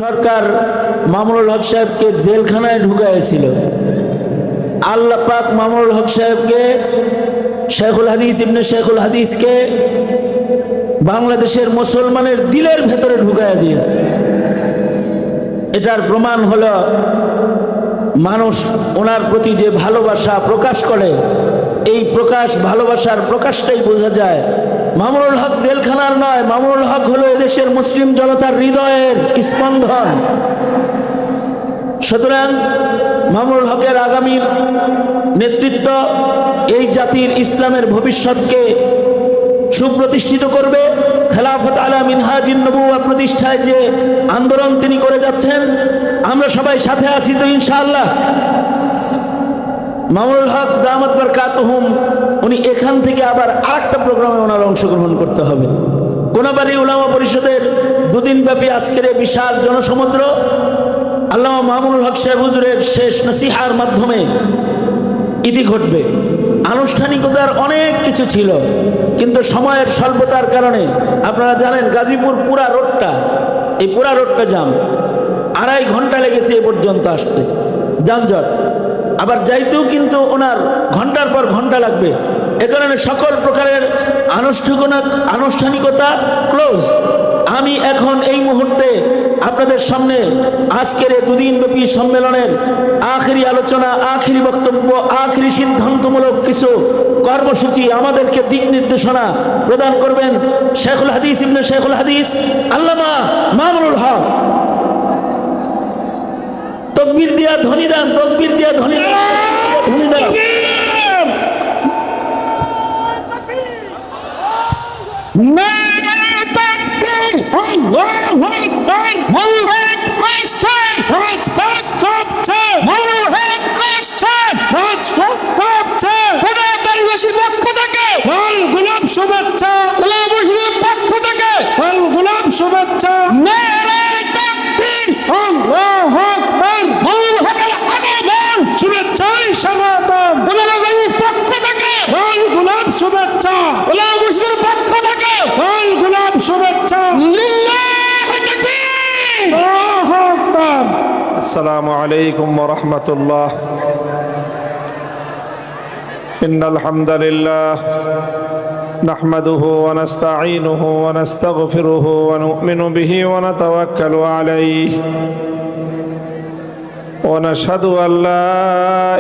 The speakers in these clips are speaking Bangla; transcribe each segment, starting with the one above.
সরকার মামুনুল হক সাহেবকে জেলখানায় ঢুকাইছিল। আল্লাহ পাক মামুনুল হক সাহেবকে শেখুল হাদিস ইবনে শেখুল হাদিসকে বাংলাদেশের মুসলমানের দিলের ভেতরে ঢুকাইয়া দিয়েছে। এটার প্রমাণ হলো মানুষ ওনার প্রতি যে ভালোবাসা প্রকাশ করে, এই ভালোবাসার প্রকাশটাই বোঝা যায়। মামুনুল হক জেলখানার নয়, মামুনুল হক হলো এদেশের মুসলিম জনতার হৃদয়ের স্পন্দন। সুতরাং মামুনুল হকের আগামীর নেতৃত্ব এই জাতির ইসলামের ভবিষ্যৎকে সুপ্রতিষ্ঠিত করবে। খেলাফত আলা মিনহাজিন নবুওয়াহ প্রতিষ্ঠায় যে আন্দোলন তিনি করে যাচ্ছেন, আমরা সবাই সাথে আছি তো ইনশাআল্লাহ। মামুনুল হক দামাত বারকাতুহুম উনি এখান থেকে আবার আরেকটা প্রোগ্রামে ওনার অংশগ্রহণ করতে হবে। কোনাবাড়ী উলামা পরিষদের দুদিনব্যাপী আজকের এই বিশাল জনসমুদ্র আল্লামা মামুনুল হক সাহেব হুজুরের শেষ নসিহার মাধ্যমে ইতি ঘটবে। আনুষ্ঠানিকতার অনেক কিছু ছিল, কিন্তু সময়ের স্বল্পতার কারণে আপনারা জানেন গাজীপুর পুরা রোডটা জাম। 2.5 ঘন্টা লেগেছে এ পর্যন্ত আসতে, যানজট। আবার যাইতেও কিন্তু ওনার ঘন্টার পর ঘন্টা লাগবে। এ কারণে সকল প্রকারের আনুষ্ঠানিকতা ক্লোজ। আমি এখন এই মুহূর্তে আপনাদের সামনে আজকের এই 2 দিনব্যাপী সম্মেলনের আখেরি আলোচনা, আখেরি বক্তব্য, আখেরি সিদ্ধান্তমূলক কিছু কর্মসূচি, আমাদেরকে দিক নির্দেশনা প্রদান করবেন শেখুল হাদিস ইবনে শেখুল হাদিস আল্লামা মামুনুল হক। তকবীর দিয়া ধ্বনি দেন, তকবীর দিয়া ধ্বনি দেন। শুভেচ্ছা পক্ষ থেকে গোলাম শুভেচ্ছা। শুভেচ্ছাই স্বাগতম পক্ষ থেকে গোলাম শুভেচ্ছা। পক্ষ থেকে গোলাম শুভেচ্ছা। السلام عليكم ورحمة الله. إن الحمد لله نحمده ونستعينه ونستغفره ونؤمن به ونتوكل عليه ونشهد أن لا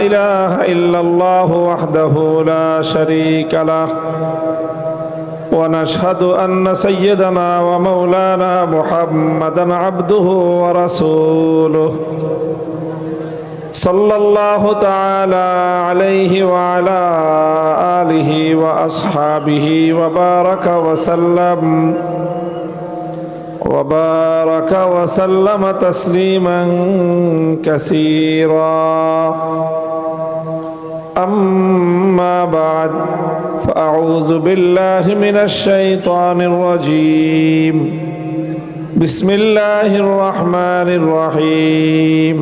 إله إلا الله وحده لا شريك له ونشهد أن سيدنا ومولانا محمدًا عبده ورسوله صلى الله تعالى عليه وعلى آله وأصحابه وبارك وسلم تسليما كثيرا. أما بعد فأعوذ بالله من الشيطان الرجيم. بسم الله الرحمن الرحيم.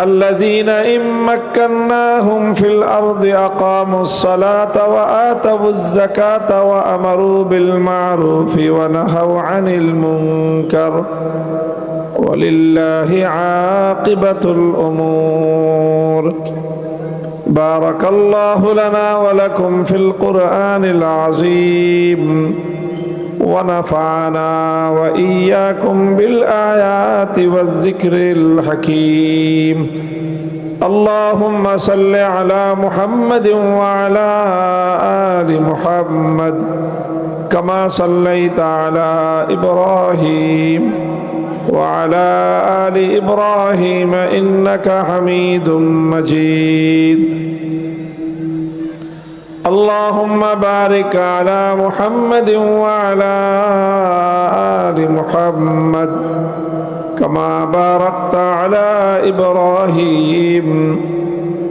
الذين إن مكناهم في الأرض أقاموا الصلاة وآتوا الزكاة وأمروا بالمعروف ونهوا عن المنكر ولله عاقبة الأمور. بارك الله لنا ولكم في القرآن العظيم ونفعنا وإياكم بالآيات والذكر الحكيم. اللهم صل على محمد وعلى آل محمد كما صليت على إبراهيم وعلى آل إبراهيم إنك حميد مجيد. اللهم بارك على محمد وعلى آل محمد كما باركت على إبراهيم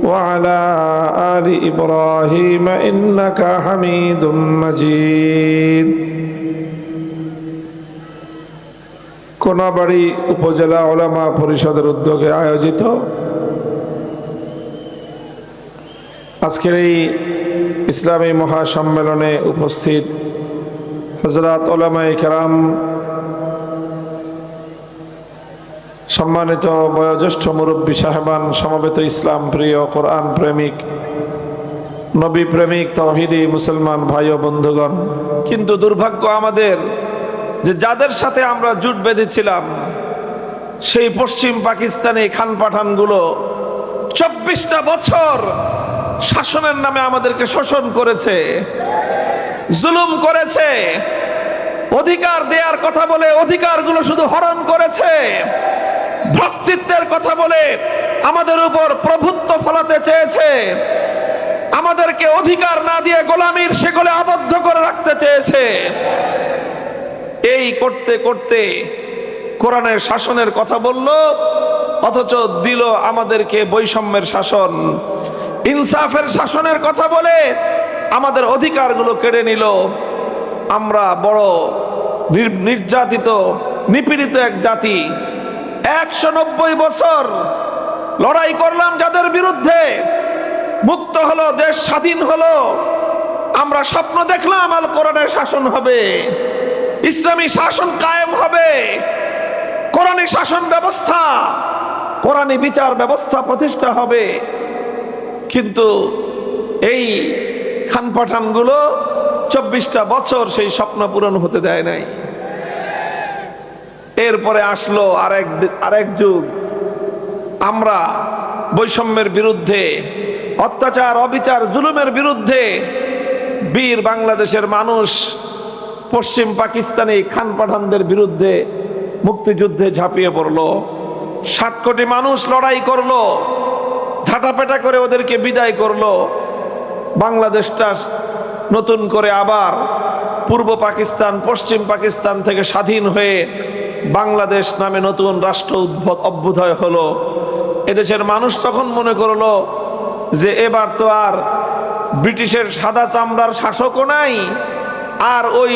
وعلى آل إبراهيم إنك حميد مجيد. কোনাবাড়ী উপজেলা উলামা পরিষদের উদ্যোগে আয়োজিত আজকের এই ইসলামী মহাসম্মেলনে উপস্থিত হযরত উলামায়ে কেরাম, সম্মানিত বয়োজ্যেষ্ঠ মুরব্বী সাহেবান, সমবেত ইসলাম প্রিয়, কোরআন প্রেমিক, নবী প্রেমিক, তাওহীদি মুসলমান ভাই ও বন্ধুগণ, কিন্তু দুর্ভাগ্য আমাদের যে যাদের সাথে আমরা জোট বেঁধেছিলাম সেই পশ্চিম পাকিস্তানি খান পাঠানগুলো 24টা বছর শাসনের নামে আমাদেরকে শোষণ করেছে, জুলুম করেছে, অধিকার দেওয়ার কথা বলে অধিকারগুলো শুধু হরণ করেছে, ভ্রাতৃত্বের কথা বলে আমাদের উপর প্রভুত্ব ফলাতে চেয়েছে, আমাদেরকে অধিকার না দিয়ে গোলামীর শেকলে আবদ্ধ করে রাখতে চেয়েছে। এই করতে করতে কোরআনের শাসনের কথা বলল, অথচ দিল আমাদেরকে বৈষম্যের শাসন, ইনসাফের শাসনের কথা বলে আমাদের অধিকারগুলো কেড়ে নিল। আমরা বড় নির্যাতিত, নিপীড়িত এক জাতি। 190 বছর লড়াই করলাম যাদের বিরুদ্ধে, মুক্ত হলো, দেশ স্বাধীন হলো। আমরা স্বপ্ন দেখলাম আল কোরআনের শাসন হবে, ইসলামী শাসন কায়েম হবে, কোরআনী শাসন ব্যবস্থা, কোরআনী বিচার ব্যবস্থা প্রতিষ্ঠা হবে। কিন্তু এই খান পাঠানগুলো 24টা বছর সেই স্বপ্ন পূরণ হতে দেয় নাই। এরপরে আসলো আরেক যুগ। আমরা বৈষম্যের বিরুদ্ধে, অত্যাচার, অবিচার, জুলুমের বিরুদ্ধে বীর বাংলাদেশের মানুষ পশ্চিম পাকিস্তানি খান পাঠানদের বিরুদ্ধে মুক্তিযুদ্ধে ঝাঁপিয়ে পড়লো। 7 কোটি মানুষ লড়াই করলো, ঝাঁটাপেটা করে ওদেরকে বিদায় করলো। বাংলাদেশটা নতুন করে আবার পূর্ব পাকিস্তান, পশ্চিম পাকিস্তান থেকে স্বাধীন হয়ে বাংলাদেশ নামে নতুন রাষ্ট্র অভ্যুদয় হলো। এদেশের মানুষ তখন মনে করলো যে এবার তো আর ব্রিটিশের সাদা চামড়ার শাসকও নাই, আর ওই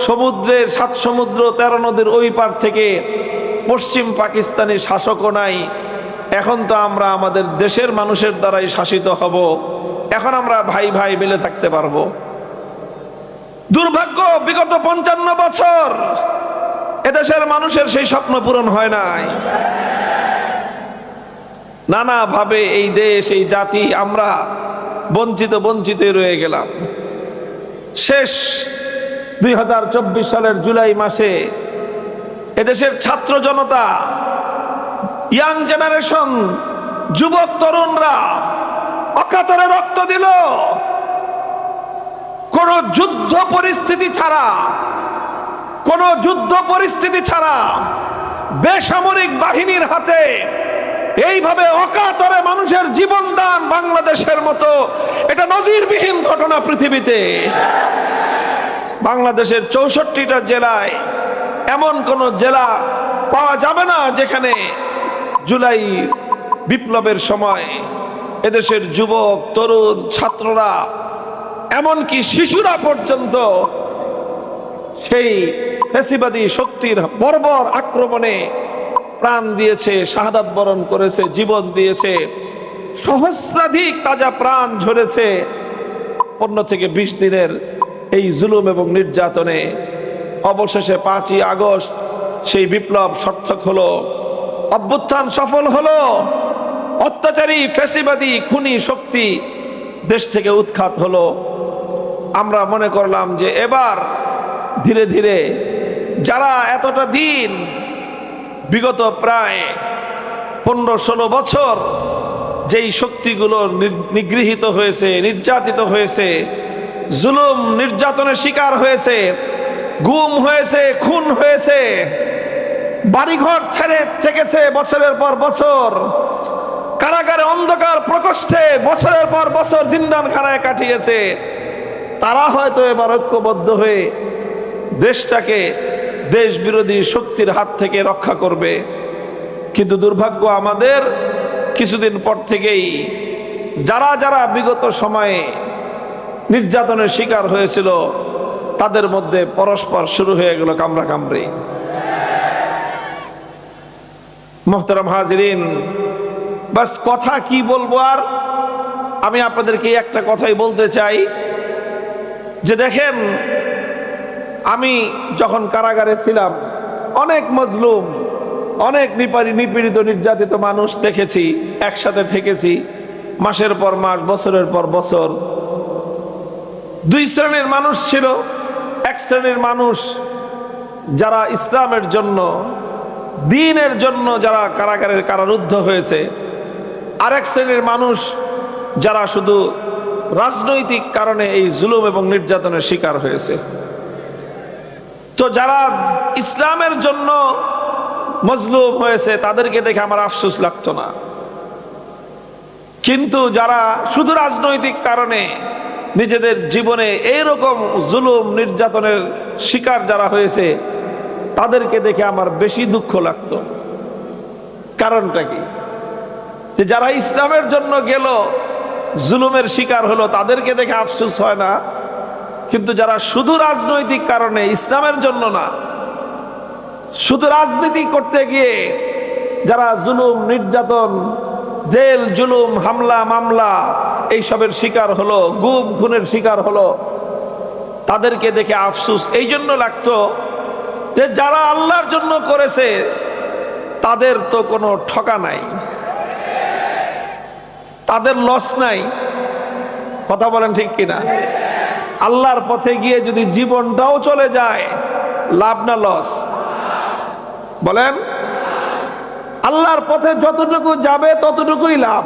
সমুদ্রের 7 সমুদ্র 13 নদীর ওই পার থেকে পশ্চিম পাকিস্তানি শাসকও নাই। এখন তো আমরা আমাদের দেশের মানুষের দ্বারাই শাসিত হব, এখন আমরা ভাই ভাই মিলে থাকতে পারবো। দুর্ভাগ্য, বিগত 55 বছর এদেশের মানুষের সেই স্বপ্ন পূরণ হয় নাই। নানাভাবে এই দেশ, এই জাতি, আমরা বঞ্চিত রয়ে গেলাম। শেষ 2024 সালের জুলাই মাসে এদেশের ছাত্র জনতা, ইয়াং জেনারেশন, যুবক তরুণরা অকাতরে রক্ত দিল। কোন যুদ্ধ পরিস্থিতি ছাড়া বেসামরিক বাহিনীর হাতে এইভাবে অকাতরে মানুষের জীবন দান বাংলাদেশের মতো এটা নজিরবিহীন ঘটনা পৃথিবীতে। বাংলাদেশের 64টা জেলায় এমন কোন জেলা পাওয়া যাবে না যেখানে জুলাই বিপ্লবের সময় এদেশের যুবক, তরুণ, ছাত্ররা, এমনকি শিশুরা পর্যন্ত সেই ফ্যাসিবাদী শক্তির বর্বর আক্রমণে প্রাণ দিয়েছে, শাহাদাত বরণ করেছে, জীবন দিয়েছে। সহস্রাধিক তাজা প্রাণ ঝরেছে 15 থেকে 20 দিনের এই জুলুম এবং নির্যাতনে। অবশেষে 5ই আগস্ট সেই বিপ্লব সার্থক হলো, অভ্যুত্থান সফল হলো। অত্যাচারী, ফ্যাসিবাদী, খুনি শক্তি দেশ থেকে উৎখাত হলো। আমরা মনে করলাম যে এবার ধীরে ধীরে যারা এতটা দিন, বিগত প্রায় 15-16 বছর যেই শক্তিগুলো নিগৃহীত হয়েছে, নির্যাতিত হয়েছে, জুলুম নির্যাতনের শিকার হয়েছে, গুম হয়েছে, খুন হয়েছে, বাড়িঘর ছেড়ে থেকেছে বছরের পর বছর, কারাগারে অন্ধকার প্রকোষ্ঠে বছরের পর বছর জিন্দানখানায় কাটিয়েছে, তারা হয়তো এবার ঐক্যবদ্ধ হয়ে দেশটাকে দেশ বিরোধী শক্তির হাত থেকে রক্ষা করবে। কিন্তু দুর্ভাগ্য আমাদের, কিছুদিন পর থেকেই যারা বিগত সময়ে নির্যাতনের শিকার হয়েছিল তাদের মধ্যে পরস্পর শুরু হয়ে গেল কামড়াকামড়ি। মুহতারাম হাজিরিন, বাস কথা কি বলবো আর, আমি আপনাদেরকে একটা কথাই বলতে চাই যে দেখেন, আমি যখন কারাগারে ছিলাম অনেক মজলুম, অনেক নিপীড়িত নির্যাতিত মানুষ দেখেছি, একসাথে থেকেছি মাসের পর মাস, বছরের পর বছর। দুই শ্রেণীর মানুষ ছিল। এক শ্রেণীর মানুষ যারা ইসলামের জন্য, দ্বীনের জন্য যারা কারাগারের কারারুদ্ধ হয়েছে, আরেক শ্রেণীর মানুষ যারা শুধু রাজনৈতিক কারণে এই জুলুম এবং নির্যাতনের শিকার হয়েছে। তো যারা ইসলামের জন্য মজলুম হয়েছে তাদেরকে দেখে আমার আফসোস লাগতো না, কিন্তু যারা শুধু রাজনৈতিক কারণে নিজেদের জীবনে এইরকম জুলুম নির্যাতনের শিকার যারা হয়েছে তাদেরকে দেখে আমার বেশি দুঃখ লাগতো। কারণটা কি? যে যারা ইসলামের জন্য গেল, জুলুমের শিকার হলো, তাদেরকে দেখে আফসোস হয় না, কিন্তু যারা শুধু রাজনৈতিক কারণে, ইসলামের জন্য না, শুধু রাজনীতি করতে গিয়ে যারা জুলুম নির্যাতন, জেল জুলুম, হামলা মামলা এইসবের শিকার হলো, গুম খুনের শিকার হলো, তাদেরকে দেখে আফসোস এই জন্য লাগতো যে যারা আল্লাহর জন্য করেছে তাদের তো কোনো ঠকা নাই, তাদের লস নাই। কথা বলেন ঠিক কিনা? আল্লাহর পথে গিয়ে যদি জীবনটাও চলে যায়, লাভ না লস? বলেন। আল্লাহর পথে যতটুকু যাবে ততটুকুই লাভ।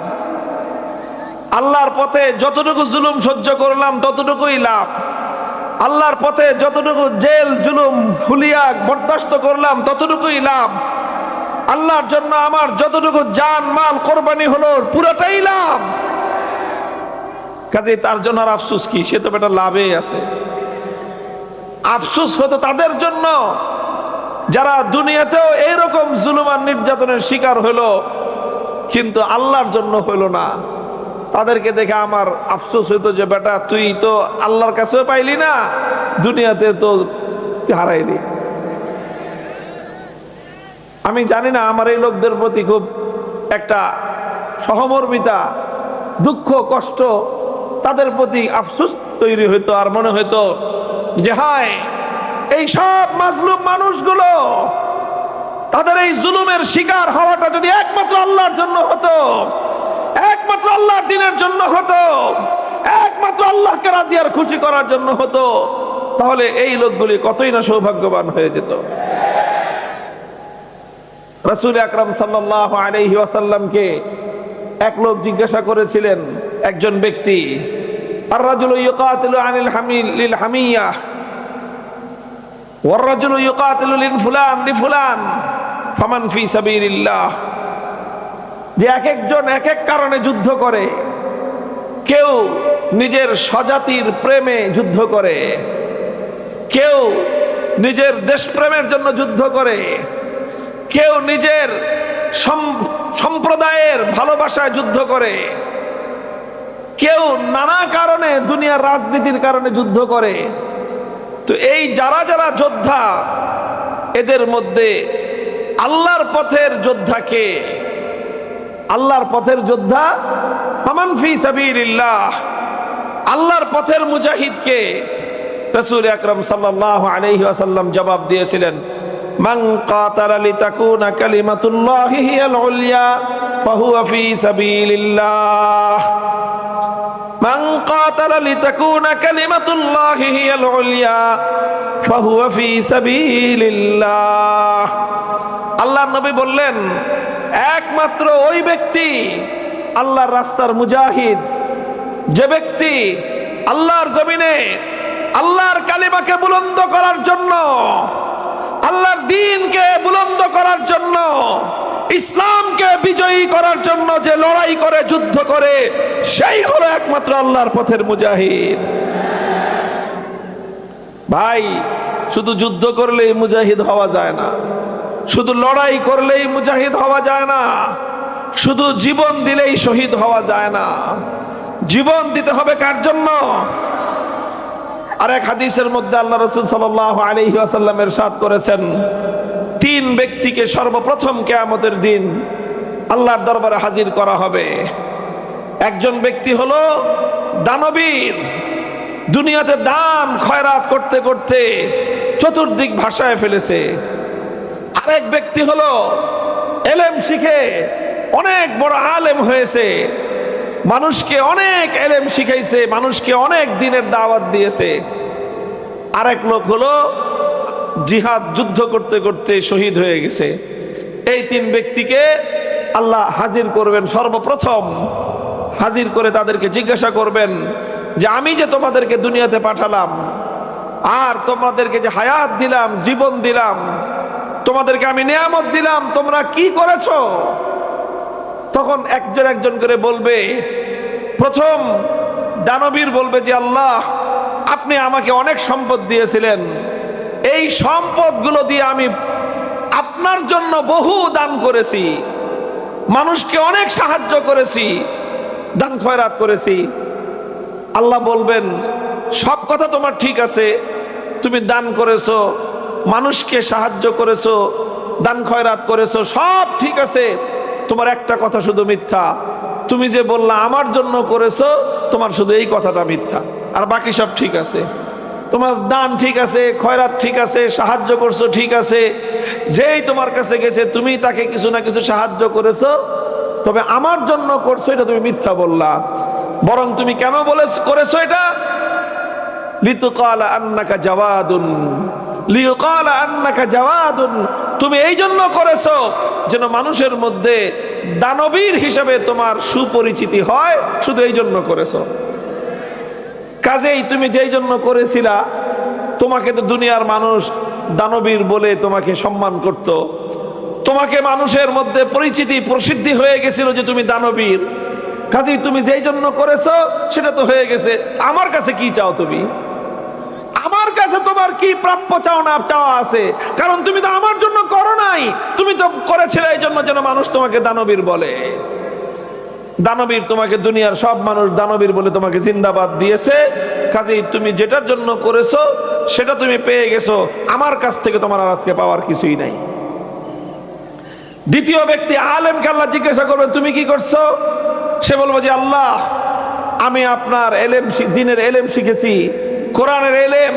আল্লাহর পথে যতটুকু জুলুম সহ্য করলাম ততটুকুই লাভ। আল্লাহর পথে যতটুকু জেল জুলুম হুলিয়া বরদাস্ত করলাম ততটুকুই লাভ। আল্লাহর জন্য আমার যতটুকু জান মাল কোরবানি হলো পুরোটাই লাভ। কাজে তার জন্য আর আফসোস কি? সে তো বেটা লাভেই আছে। আফসোস হতো তাদের জন্য যারা দুনিয়াতেও এইরকম জুলুম আর নির্যাতনের শিকার হলো কিন্তু আল্লাহর জন্য হইল না। তাদেরকে দেখে আমার আফসোস হইতো যে বেটা তুই তো আল্লাহর কাছেও পাইলি না, দুনিয়াতে তো হারাইলি। আমি জানি না, আমার এই লোকদের প্রতি খুব একটা সহমর্মিতা, দুঃখ, কষ্ট, তাদের প্রতি আফসোস তৈরি হইতো। আর মনে হইতো যে হায়, এই সব মাজলুম মানুষগুলো, তাদের এই জুলুমের শিকার হওয়াটা যদি একমাত্র আল্লাহর জন্য হতো, একমাত্র আল্লাহর দ্বীনের জন্য হতো, একমাত্র আল্লাহকে রাজি আর খুশি করার জন্য হতো, তাহলে এই লোকগুলি কতই না সৌভাগ্যবান হয়ে যেত। রাসূল আকরাম সাল্লাল্লাহু আলাইহি ওয়াসাল্লামকে এক লোক জিজ্ঞাসা করেছিলেন, একজন ব্যক্তি, আর রাজুলু ইউকাতিলু আনিল হামিল লিল হামিয়া ওয়ার রাজুলু ইউকাতিলু লিন ফুলান লিফুলান ফামান ফি সাবিলিল্লাহ। যে এক একজন এক এক কারণে যুদ্ধ করে। কেউ নিজের স্বজাতির প্রেমে যুদ্ধ করে, কেউ নিজের দেশপ্রেমের জন্য যুদ্ধ করে, কেউ নিজের সম্প্রদায়ের ভালোবাসায় যুদ্ধ করে, কেউ নানা কারণে দুনিয়ার রাজনীতির কারণে যুদ্ধ করে। তো এই যারা যারা যোদ্ধা, এদের মধ্যে আল্লাহর পথের যোদ্ধাকে, আল্লাহর পথের যোদ্ধা ফামান ফি সাবিলিল্লাহ, আল্লাহর পথের মুজাহিদকে রাসূল আকরাম সাল্লাল্লাহু আলাইহি ওয়াসাল্লাম জবাব দিয়েছিলেন, মান কাতালা লিতাকুনা কালিমাতুল্লাহি হিয়াল উলিয়া ফাহুয়া ফি সাবিলিল্লাহ। মান কাতালা লিতাকুনা কালিমাতুল্লাহি হিয়াল উলিয়া ফাহুয়া ফি সাবিলিল্লাহ। আল্লাহর নবী বললেন, একমাত্র ওই ব্যক্তি আল্লাহর রাস্তার মুজাহিদ, যে ব্যক্তি আল্লাহর জমিনে আল্লাহর কালিমাকে বুলন্দ করার জন্য, আল্লাহর দ্বীনকে বুলন্দ করার জন্য, ইসলামকে বিজয়ী করার জন্য যে লড়াই করে, যুদ্ধ করে, সেই হলো একমাত্র আল্লাহর পথের মুজাহিদ। ভাই, শুধু যুদ্ধ করলেই মুজাহিদ হওয়া যায় না, শুধু লড়াই করলেই মুজাহিদ হওয়া যায় না, শুধু জীবন দিলেই শহীদ হওয়া যায় না। জীবন দিতে হবে কার জন্য? আর এক হাদিসের মধ্যে আল্লাহ রাসূল সাল্লাল্লাহু আলাইহি ওয়াসাল্লাম ইরশাদ করেছেন, তিন ব্যক্তিকে সর্বপ্রথম কিয়ামতের দিন আল্লাহর দরবারে হাজির করা হবে। একজন ব্যক্তি হলো দানবীর, দুনিয়াতে দান খয়রাত করতে করতে চতুর্দিক ভাসায় ফেলেছে। আরেক ব্যক্তি হলো এলেম শিখে অনেক বড় আলেম হয়েছে, মানুষকে অনেক এলেম শিখাইছে, মানুষকে অনেক দিনের দাওয়াত দিয়েছে। আরেক লোক হলো জিহাদ, যুদ্ধ করতে করতে শহীদ হয়ে গেছে। এই তিন ব্যক্তিকে আল্লাহ হাজির করবেন। সর্বপ্রথম হাজির করে তাদেরকে জিজ্ঞাসা করবেন যে আমি যে তোমাদেরকে দুনিয়াতে পাঠালাম আর তোমাদেরকে যে হায়াত দিলাম, জীবন দিলাম, তোমাদেরকে আমি নিয়ামত দিলাম, তোমরা কি করেছো? তখন একজন একজন করে বলবে। প্রথম দানবীর বলবে যে আল্লাহ, আপনি আমাকে অনেক সম্পদ দিয়েছিলেন, এই সম্পদগুলো দিয়ে আমি আপনার জন্য বহু দান করেছি, মানুষকে অনেক সাহায্য করেছি, দান খয়রাত করেছি। আল্লাহ বলবেন সব কথা তোমার ঠিক আছে, তুমি দান করেছো, মানুষকে সাহায্য করেছো, দান খয়রাত করেছো, সব ঠিক আছে, তোমার একটা কথা শুধু মিথ্যা। তুমি যে বললা আমার জন্য করেছো, তোমার শুধু এই কথাটা মিথ্যা, আর বাকি সব ঠিক আছে। তোমার দান ঠিক আছে, খয়রাত ঠিক আছে, সাহায্য করছো ঠিক আছে, যেই তোমার কাছে গেছে তুমি তাকে কিছু না কিছু সাহায্য করেছো, তবে আমার জন্য করছো এটা তুমি মিথ্যা বললা। বরং তুমি কেন করেছো এটা? লিতুকালা আন্নাকা জাওয়াদুন, লিয়ুকালা আন্নাকা জাওয়াদুন, তুমি এই জন্য করেছো যেন মানুষের মধ্যে দানবীর হিসেবে তোমার সুপরিচিতি হয়, শুধু এই জন্য করেছো। কাজেই তুমি যেই জন্য করেছিলা, তোমাকে তো দুনিয়ার মানুষ দানবীর বলে তোমাকে সম্মান করত, তোমাকে মানুষের মধ্যে পরিচিতি প্রসিদ্ধি হয়ে গেছিল যে তুমি দানবীর। কাজেই তুমি যেই জন্য করেছো সেটা তো হয়ে গেছে, আমার কাছে কি চাও? তুমি আমার কাছে তোমার কি প্রাপ্য চাও না চাওয়া আছে? কারণ তুমি তো আমার জন্য করো নাই, তুমি তো করেছিলে এই জন্য যেন মানুষ তোমাকে দানবীর বলে। দানবীর তোমাকে দুনিয়ার সব মানুষ দানবীর বলে তোমাকে জিন্দাবাদ দিয়েছে। কাজেই তুমি যেটার জন্য করেছো সেটা তুমি পেয়ে গেছো, আমার কাছ থেকে তোমার আর আজকে পাওয়ার কিছুই নাই। দ্বিতীয় ব্যক্তি আলেমকে আল্লাহ জিজ্ঞাসা করবেন তুমি কি করছো? সে বলবো যে আল্লাহ, আমি আপনার এলেম, দ্বীনের এলেম শিখেছি, কোরআনের এলেম,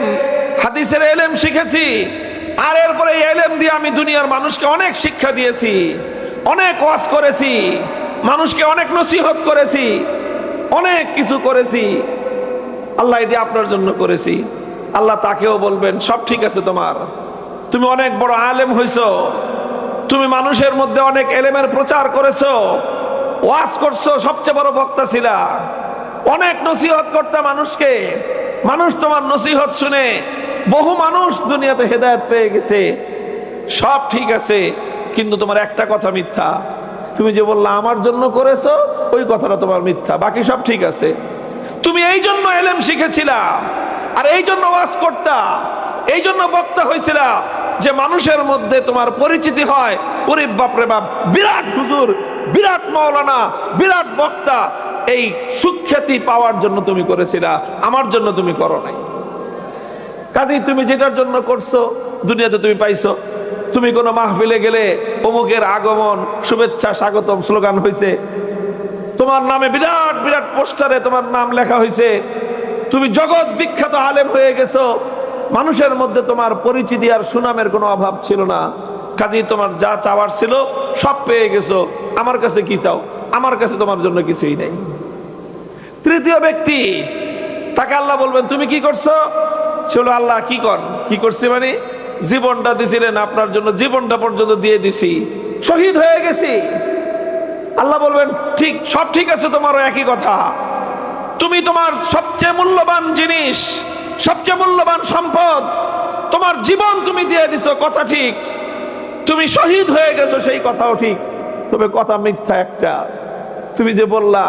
হাদিসের এলেম শিখেছি, আর এরপরে এই এলেম দিয়ে আমি দুনিয়ার মানুষকে অনেক শিক্ষা দিয়েছি, অনেক ওয়াজ করেছি, মানুষকে অনেক নসিহত করেছি, অনেক কিছু করেছি, আল্লাহ এটি আপনার জন্য করেছি। আল্লাহ তাকেও বলবেন সব ঠিক আছে তোমার, তুমি অনেক বড় আলেম হইছো, তুমি মানুষের মধ্যে অনেক এলেমের প্রচার করেছো, ওয়াজ করছো, সবচেয়ে বড় বক্তা ছিলা, অনেক নসিহত করতে মানুষকে, মানুষ তোমার নসিহত শুনে বহু মানুষ দুনিয়াতে হেদায়েত পেয়ে গেছে, সব ঠিক আছে, কিন্তু তোমার একটা কথা মিথ্যা। তুমি যে বললা আমার জন্য করেছো, ওই কথাটা তোমার মিথ্যা, বাকি সব ঠিক আছে। তুমি এই জন্য এলেম শিখেছিলা, আর এই জন্য ওয়াজ করতা, এই জন্য বক্তা হয়েছিল যে মানুষের মধ্যে তোমার পরিচিতি হয়, ওরে বাপরে বাপ, বিরাট হুজুর, বিরাট মাওলানা, বিরাট বক্তা। এই সুখ্যাতি পাওয়ার জন্য তুমি করেছিলা, আমার জন্য তুমি করো নাই। কাজেই তুমি যেটার জন্য করছো দুনিয়াতে তুমি পাইছো। তুমি কোনো মাহফিলে গেলে অমুকের আগমন, শুভেচ্ছা, স্বাগতম স্লোগান হয়েছে, তোমার নামে বিরাট বিরাট পোস্টারে তোমার নাম লেখা হয়েছে, তুমি জগৎ বিখ্যাত আলেম হয়ে গেছো, মানুষের মধ্যে তোমার পরিচিতি আর সুনামের কোনো অভাব ছিল না। কাজেই তোমার যা চাওয়ার ছিল সব পেয়ে গেছো, আমার কাছে কি চাও? আমার কাছে তোমার জন্য কিছুই নেই। তৃতীয় ব্যক্তি, তাকে আল্লাহ বলবেন তুমি কি করছো? সে বলল আল্লাহ কি করছি মানে জীবনটা দিছিলেন আপনার জন্য, জীবনটা পর্যন্ত দিয়ে দিছি, শহীদ হয়ে গেছি। আল্লাহ বলবেন ঠিক, সব ঠিক আছে, তোমারও একই কথা, তুমি তোমার সবচেয়ে মূল্যবান জিনিস, সবচেয়ে মূল্যবান সম্পদ, তোমার জীবন তুমি দিয়ে দিছো, কথা ঠিক, তুমি শহীদ হয়ে গেছো, সেই কথাও ঠিক, তবে কথা মিথ্যা একটা। তুমি যে বললা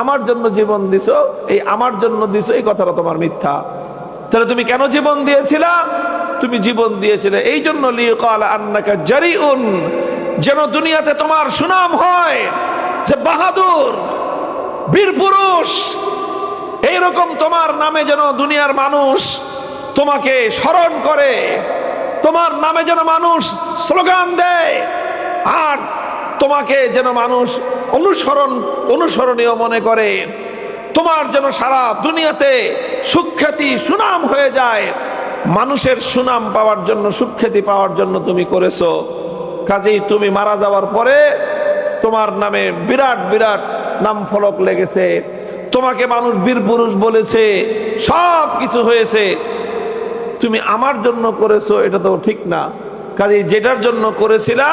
আমার জন্য জীবন দিছো, এই আমার জন্য দিছো এই কথাটা তোমার মিথ্যা। তাহলে তুমি কেন জীবন দিয়েছিলা? তুমি জীবন দিয়েছিলে এই জন্য লিয়াকালা আন্নাকা জারিউন, যেন দুনিয়াতে তোমার সুনাম হয় যে বাহাদুর, বীর পুরুষ, এইরকম তোমার নামে যেন দুনিয়ার মানুষ তোমাকে স্মরণ করে, তোমার নামে যেন মানুষ স্লোগান দেয়, আর তোমাকে যেন মানুষ অনুসরণীয় মনে করে, তোমার যেন সারা দুনিয়াতে সুখ্যাতি সুনাম হয়ে যায়। মানুষের সুনাম পাওয়ার জন্য, সুখ্যাতি পাওয়ার জন্য তুমি করেছো। কাজেই তুমি মারা যাওয়ার পরে তোমার নামে বিরাট বিরাট নাম ফলক লেগেছে, তোমাকে মানুষ বীর পুরুষ বলেছে, সব কিছু হয়েছে, তুমি আমার জন্য করেছো, এটা তো ঠিক না। কাজেই যেটার জন্য করেছিলা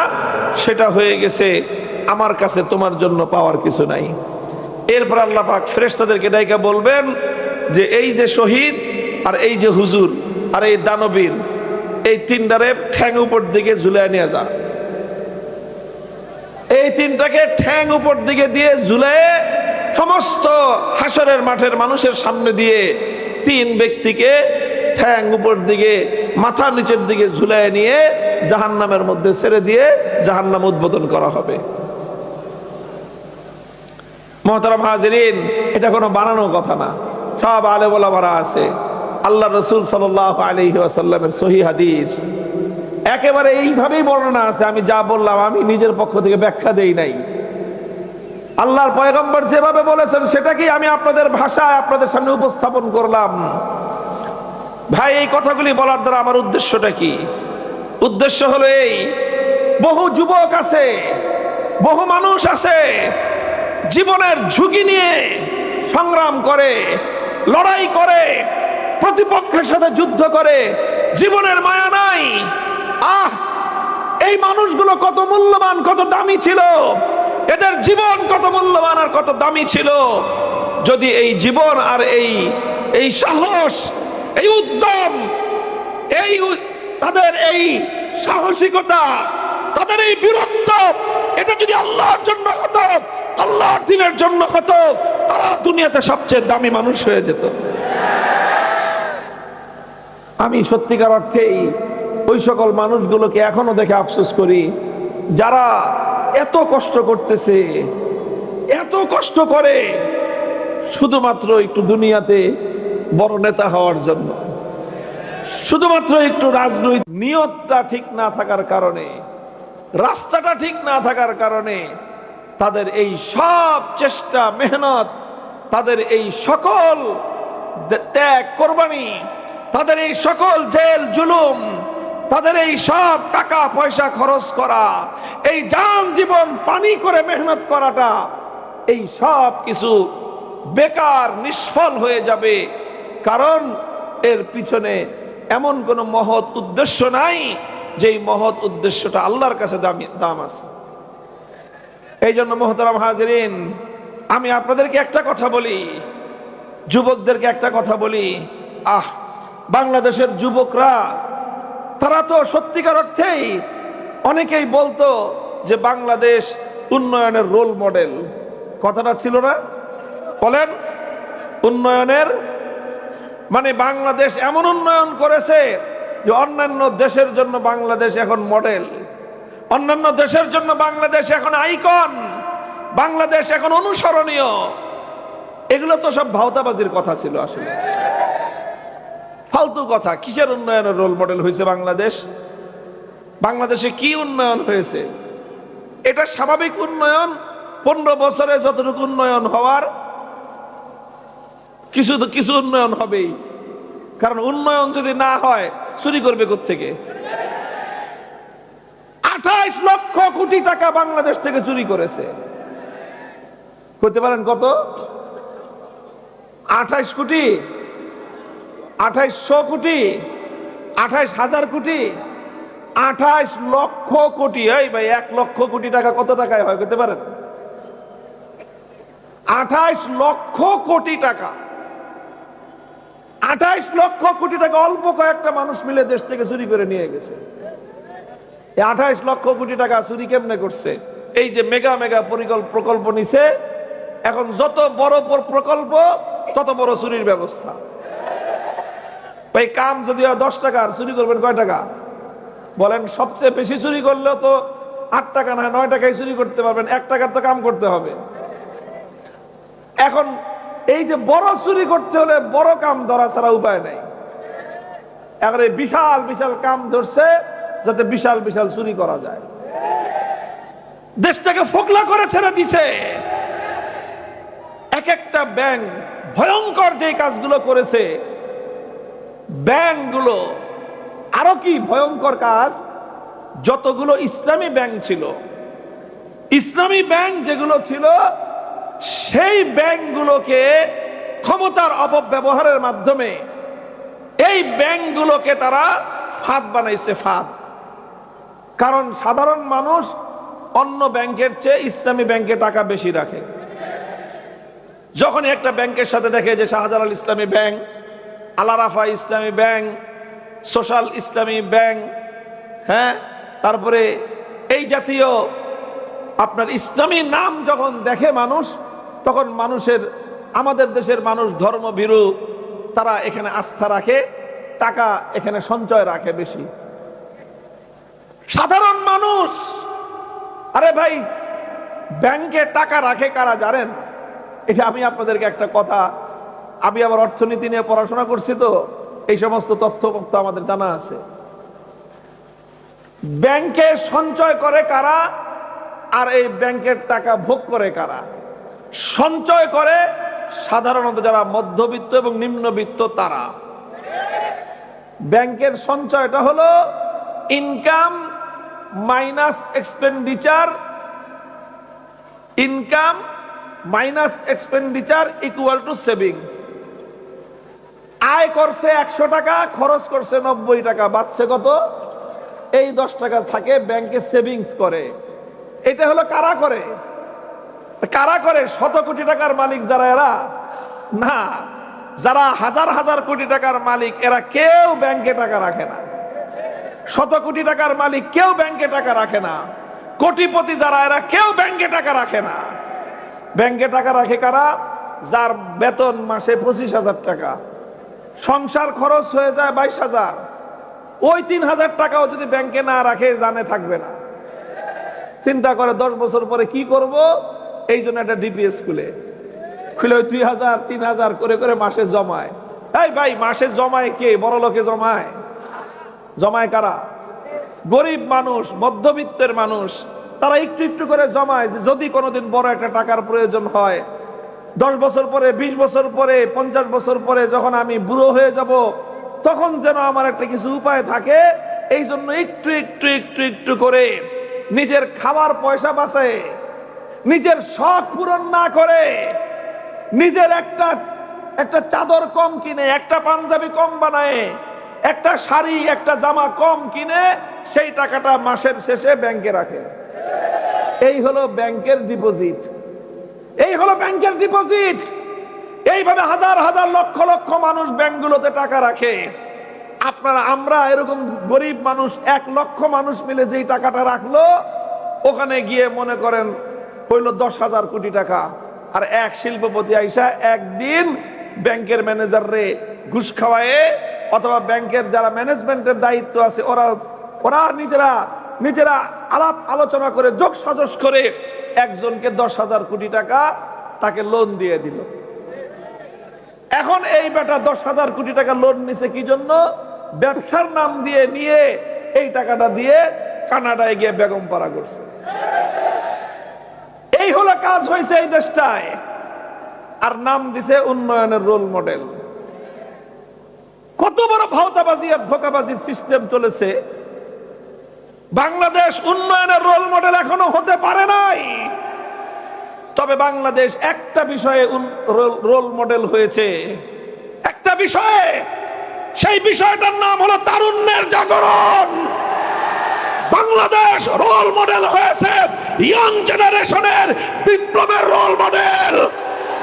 সেটা হয়ে গেছে, আমার কাছে তোমার জন্য পাওয়ার কিছু নাই। এরপর আল্লাহ পাক ফেরেশতাদেরকে ডাইকা বলবেন যে এই যে শহীদ আর এই যে হুজুর আর এই দানবীর, এই তিনটারে ঠ্যাং উপর দিকে ঝুলাই নিয়ে যা। এই তিনটাকে ঠ্যাং উপর দিকে দিয়ে ঝুলে সমস্ত হাসরের মাঠের মানুষের সামনে দিয়ে তিন ব্যক্তিকে ঠ্যাং উপর দিকে মাথা নিচের দিকে ঝুলাই নিয়ে জাহান্নামের মধ্যে ছেড়ে দিয়ে জাহান্নাম উদ্বোধন করা হবে। মুহতারাম হাজিরিন, এটা কোনো বানানো কথা না, সব আলেম ওলামারা আছে, আল্লাহ রাসূল সাল্লাল্লাহু আলাইহি ওয়াসাল্লামের সহিহ হাদিস একেবারে এইভাবেই বর্ণনা আছে। আমি যা বললাম আমি নিজের পক্ষ থেকে ব্যাখ্যা দেই নাই, আল্লাহর পয়গম্বর যেভাবে বলেছেন সেটাকেই আমি আপনাদের ভাষায় আপনাদের সামনে উপস্থাপন করলাম। ভাই, এই কথাগুলি বলার দ্বারা আমার উদ্দেশ্যটা কি? উদ্দেশ্য হলো এই, বহু যুবক আছে, বহু মানুষ আছে জীবনের ঝুঁকি নিয়ে সংগ্রাম করে, লড়াই করে, প্রতিপক্ষের সাথে যুদ্ধ করে, জীবনের মায়া নাই। এই মানুষগুলো কত মূল্যবান, কত দামি ছিল, এদের জীবন কত মূল্যবান আর কত দামি ছিল। যদি এই জীবন আর এই সাহস, এই উদ্যম, তাদের এই সাহসিকতা, তাদের এই বীরত্ব, এটা যদি আল্লাহর জন্য হতো, আল্লাহর দ্বীনের জন্য হতো, তারা দুনিয়াতে সবচেয়ে দামি মানুষ হয়ে যেত। আমি সত্যিকার অর্থেই ওই সকল মানুষগুলোকে এখনো দেখে আফসোস করি যারা এত কষ্ট করতেছে, এত কষ্ট করে শুধুমাত্র একটু দুনিয়াতে বড় নেতা হওয়ার জন্য, শুধুমাত্র একটু রাজনৈতিক নিয়তটা ঠিক না থাকার কারণে, রাস্তাটা ঠিক না থাকার কারণে তাদের এই সব চেষ্টা মেহনত, তাদের এই সকল ত্যাগ কোরবানি, তাদের এই সকল জেল জুলুম, তাদের এই সব টাকা পয়সা খরচ করা, এই জান জীবন পানি করে মেহনত করাটা, এই সব কিছু বেকার নিষ্ফল হয়ে যাবে। কারণ এর পিছনে এমন কোন মহৎ উদ্দেশ্য নাই যেই মহৎ উদ্দেশ্যটা আল্লাহর কাছে দাম আছে। এই জন্য মুহতারাম হাজিরিন, আমি আপনাদেরকে একটা কথা বলি, যুবকদেরকে একটা কথা বলি, বাংলাদেশের যুবকরা তারা তো সত্যিকার অর্থেই অনেকেই বলতো যে বাংলাদেশ উন্নয়নের রোল মডেল, কথাটা ছিল না? বলেন, উন্নয়নের মানে বাংলাদেশ এমন উন্নয়ন করেছে যে অন্যান্য দেশের জন্য বাংলাদেশ এখন মডেল, অন্যান্য দেশের জন্য বাংলাদেশ এখন আইকন, বাংলাদেশ এখন অনুসরণীয়। এগুলো তো সব ভাওতাবাজির কথা ছিল, আসলে ফালতু কথা। কিসের উন্নয়নের রোল মডেল হয়েছে বাংলাদেশ? বাংলাদেশে কি উন্নয়ন হয়েছে? এটা স্বাভাবিক উন্নয়ন, 15 বছরে যতটুকু উন্নয়ন হওয়ার কিছু উন্নয়ন হবেই। কারণ উন্নয়ন যদি না হয় চুরি করবে কোত্থেকে? 28 লক্ষ কোটি টাকা বাংলাদেশ থেকে চুরি করেছে। করতে পারেন কত? 28 কোটি, 2800 কোটি, 28,000 কোটি, 28 লক্ষ কোটি। এই ভাই, 1 লক্ষ কোটি টাকা কত টাকায় হয় করতে পারেন? 28 লক্ষ কোটি টাকা, 28 লক্ষ কোটি টাকা অল্প কয়েকটা মানুষ মিলে দেশ থেকে চুরি করে নিয়ে গেছে। এই 28 লক্ষ কোটি টাকা চুরি কেমনে করছে? এই যে মেগা মেগা প্রকল্প নিছে, এখন যত বড় প্রকল্প তত বড় চুরির ব্যবস্থা। ভাই, কাম যদি 10 টাকার, চুরি করবেন কয় টাকা? বলেন, সবচেয়ে বেশি চুরি করলেও তো 8 টাকা না 9 টাকায় চুরি করতে পারবেন, 1 টাকার তো কাম করতে হবে। এখন এই যে বড় চুরি করতে হলে বড় কাম ধরা ছাড়া উপায় নাই। এখন এই বিশাল বিশাল কাম ধরছে যাতে বিশাল বিশাল চুরি করা যায়। দেশটাকে ফোকলা করে ছেড়ে দিছে। এক একটা ব্যাংক ভয়ঙ্কর যে কাজগুলো করেছে, ব্যাংকগুলো আরো কি ভয়ঙ্কর কাজ, যতগুলো ইসলামী ব্যাংক ছিল, ইসলামী ব্যাংক যেগুলো ছিল, সেই ব্যাংকগুলোকে ক্ষমতার অপব্যবহারের মাধ্যমে এই ব্যাংকগুলোকে তারা ফাঁদ বানাইছে, ফাঁদ। কারণ সাধারণ মানুষ অন্য ব্যাংকের চেয়ে ইসলামী ব্যাংকে টাকা বেশি রাখে। যখন একটা ব্যাংকের সাথে দেখে যে শাহজালাল ইসলামী ব্যাংক, আলারাফা ইসলামী ব্যাংক, সোশ্যাল ইসলামী ব্যাংক, হ্যাঁ, তারপরে এই জাতীয় আপনার ইসলামী নাম যখন দেখে মানুষ, তখন মানুষের, আমাদের দেশের মানুষ ধর্মভীরু, তারা এখানে আস্থা রাখে, টাকা এখানে সঞ্চয় রাখে বেশি। সাধারণ মানুষ, আরে ভাই ব্যাংকে টাকা রাখে কারা জানেন? এটা আমি আপনাদেরকে একটা কথা, আমি আবার অর্থনীতি নিয়ে পড়াশোনা করছি, তো এই সমস্ত তথ্য আমাদের জানা আছে। ব্যাংকে সঞ্চয় করে কারা আর এই ব্যাংকের টাকা ভোগ করে কারা? সঞ্চয় করে সাধারণত যারা মধ্যবিত্ত এবং নিম্নবিত্ত তারা। ব্যাংকের সঞ্চয়টা হলো income minus expenditure, income minus expenditure equal to savings. আয় করছে 100 টাকা, খরচ করছে 90 টাকা, বাঁচছে কত? এই 10 টাকা থাকে ব্যাংকে সেভিংস করে। এটা হলো কারা করে? কারা করে? শত কোটি টাকার মালিক যারা, এরা না। যারা হাজার হাজার কোটি টাকার মালিক, এরা কেউ ব্যাংকে টাকা রাখে না। শত কোটি টাকার মালিক কেউ ব্যাংকে টাকা রাখে না। কোটিপতি যারা, এরা কেউ ব্যাংকে টাকা রাখে না। ব্যাংকে টাকা রাখে কারা? যার বেতন মাসে 25,000 টাকা, সংসার খরচ হয়ে যায় 22,000, ওই 3,000 টাকাও যদি ব্যাংকে না রাখে জানে থাকবে না। চিন্তা করে 10 বছর পরে কি করব, এই জন্য একটা ডিপিএস খুলে ওই 2,000 3,000 করে করে মাসে জমায়। এই ভাই, মাসে জমায় কে? বড় লোকে জমায়? জমায় কারা? গরিব মানুষ, মধ্যবিত্তের মানুষ, তারা একটু একটু করে জমায়, যে যদি কোনোদিন বড় একটা টাকার প্রয়োজন হয়, 10 বছর পরে, 20 বছর পরে, 50 বছর পরে যখন আমি বুড়ো হয়ে যাব, তখন যেন আমার একটা কিছু উপায় থাকে। এই জন্য একটু একটু একটু একটু করে নিজের খাবার পয়সা বাঁচায়, নিজের শখ পূরণ না করে, নিজের একটা চাদর কম কিনে, একটা পাঞ্জাবি কম বানায়, একটা শাড়ি, একটা জামা কম কিনে, সেই টাকাটা মাসের শেষে ব্যাংকে রাখে। এই হলো ব্যাংকের ডিপোজিট, এই হলো ব্যাংকের ডিপোজিট। এইভাবে হাজার হাজার লক্ষ লক্ষ মানুষ ব্যাংকগুলোতে টাকা রাখে। আপনারা, আমরা এরকম গরিব মানুষ 1 লক্ষ মানুষ মিলে যেই টাকাটা রাখলো, ওখানে গিয়ে মনে করেন হইল 10,000 কোটি টাকা। আর এক শিল্পপতি আইসা একদিন ব্যাংকের ম্যানেজার রে ঘুষ খাওয়ায়, অথবা ব্যাংকের যারা ম্যানেজমেন্টের দায়িত্ব আছে, ওরা নিজেরা আলাপ আলোচনা করে, যোগ সাজস করে একজনকে 10,000 কোটি টাকা তাকে লোন দিয়ে দিল। এখন এই বেটা 10,000 কোটি টাকা লোন নিছে কি জন্য? ব্যবসার নাম দিয়ে নিয়ে এই টাকাটা দিয়ে কানাডায় গিয়ে বেগম পাড়া করছে। এই হলো কাজ হয়েছে এই দেশটায়। আর নাম দিছে উন্নয়নের রোল মডেল। কত বড় ভাওতাবাজি আর ধোকাবাজির সিস্টেম চলেছে। বাংলাদেশ উন্নয়নের রোল মডেল এখনো হতে পারে নাই। তবে বাংলাদেশ একটা বিষয়ে রোল মডেল হয়েছে, একটা বিষয়ে। সেই বিষয়টার নাম হলো তারুণ্যের জাগরণ। বাংলাদেশ রোল মডেল হয়েছে ইয়াং জেনারেশনের বিপ্লবের role model.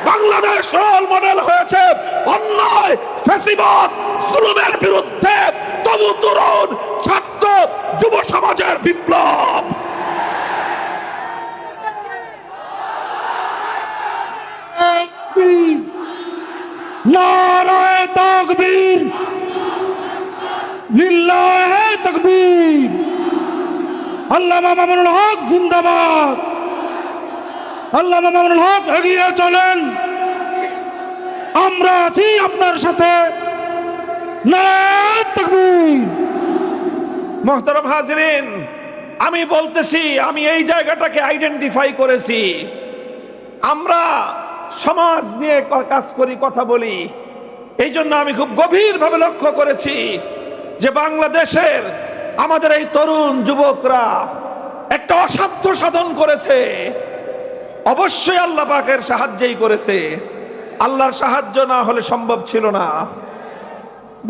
Bangladesh role model হয়েছে অন্যায়, ফ্যাসিবাদ, জুলুমের বিরুদ্ধে তবু তরুণ ছাত্র যুব সমাজের বিপ্লব। নারায়ে তাকবীর, লিল্লাহে তাকবীর। আল্লামা মামুনুল হক জিন্দাবাদ। আল্লামা মামুনুল হক এগিয়ে চলেন, আমরা আছি আপনার সাথে। নারায়ে তাকবীর। মুহতারাম হাজিরিন, আমি বলতেছি, আমি এই জায়গাটাকে আইডেন্টিফাই করেছি। আমরা সমাজ নিয়ে কাজ করি, কথা বলি। এই জন্য আমি খুব গভীরভাবে লক্ষ্য করেছি যে বাংলাদেশের আমাদের এই তরুণ যুবকরা একটা অসাধ্য সাধন করেছে, অবশ্যই আল্লাহ পাকের সাহায্যেই করেছে। আল্লাহর সাহায্য না হলে সম্ভব ছিল না।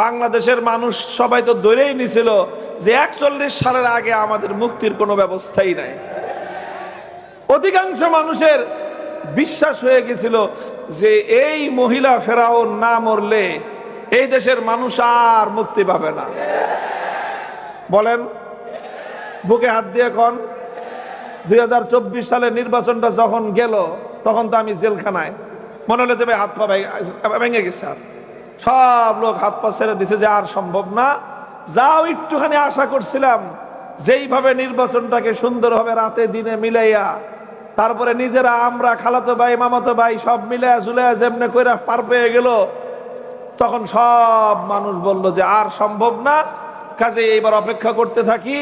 বাংলাদেশের মানুষ সবাই তো ধরেই নিছিল যে 41 সালের আগে আমাদের মুক্তির কোনো ব্যবস্থাই নাই। অধিকাংশ মানুষের বিশ্বাস হয়ে গেছিল যে এই মহিলা ফেরাউন না মরলে এই দেশের মানুষ আর মুক্তি পাবে না। বলেন, বুকে হাত দিয়ে কোন 2024 সালের নির্বাচনটা যখন গেল তখন তো আমি জেলখানায়, মনে হলো যে ভাই হাত পা ভেঙে গেছে, আর সব লোক হাত পা ছেড়ে দিছে যে আর সম্ভব না। যাও একটুখানি আশা করছিলাম যেইভাবে নির্বাচনটাকে সুন্দরভাবে রাতে দিনে মিলাইয়া, তারপরে নিজেরা আমরা খালাতো ভাই মামাতো ভাই সব মিলাইয়া ঝুলাইয়া যেমনে কইরা পার পেয়ে গেল, তখন সব মানুষ বলল যে আর সম্ভব না। কাজে এইবার অপেক্ষা করতে থাকি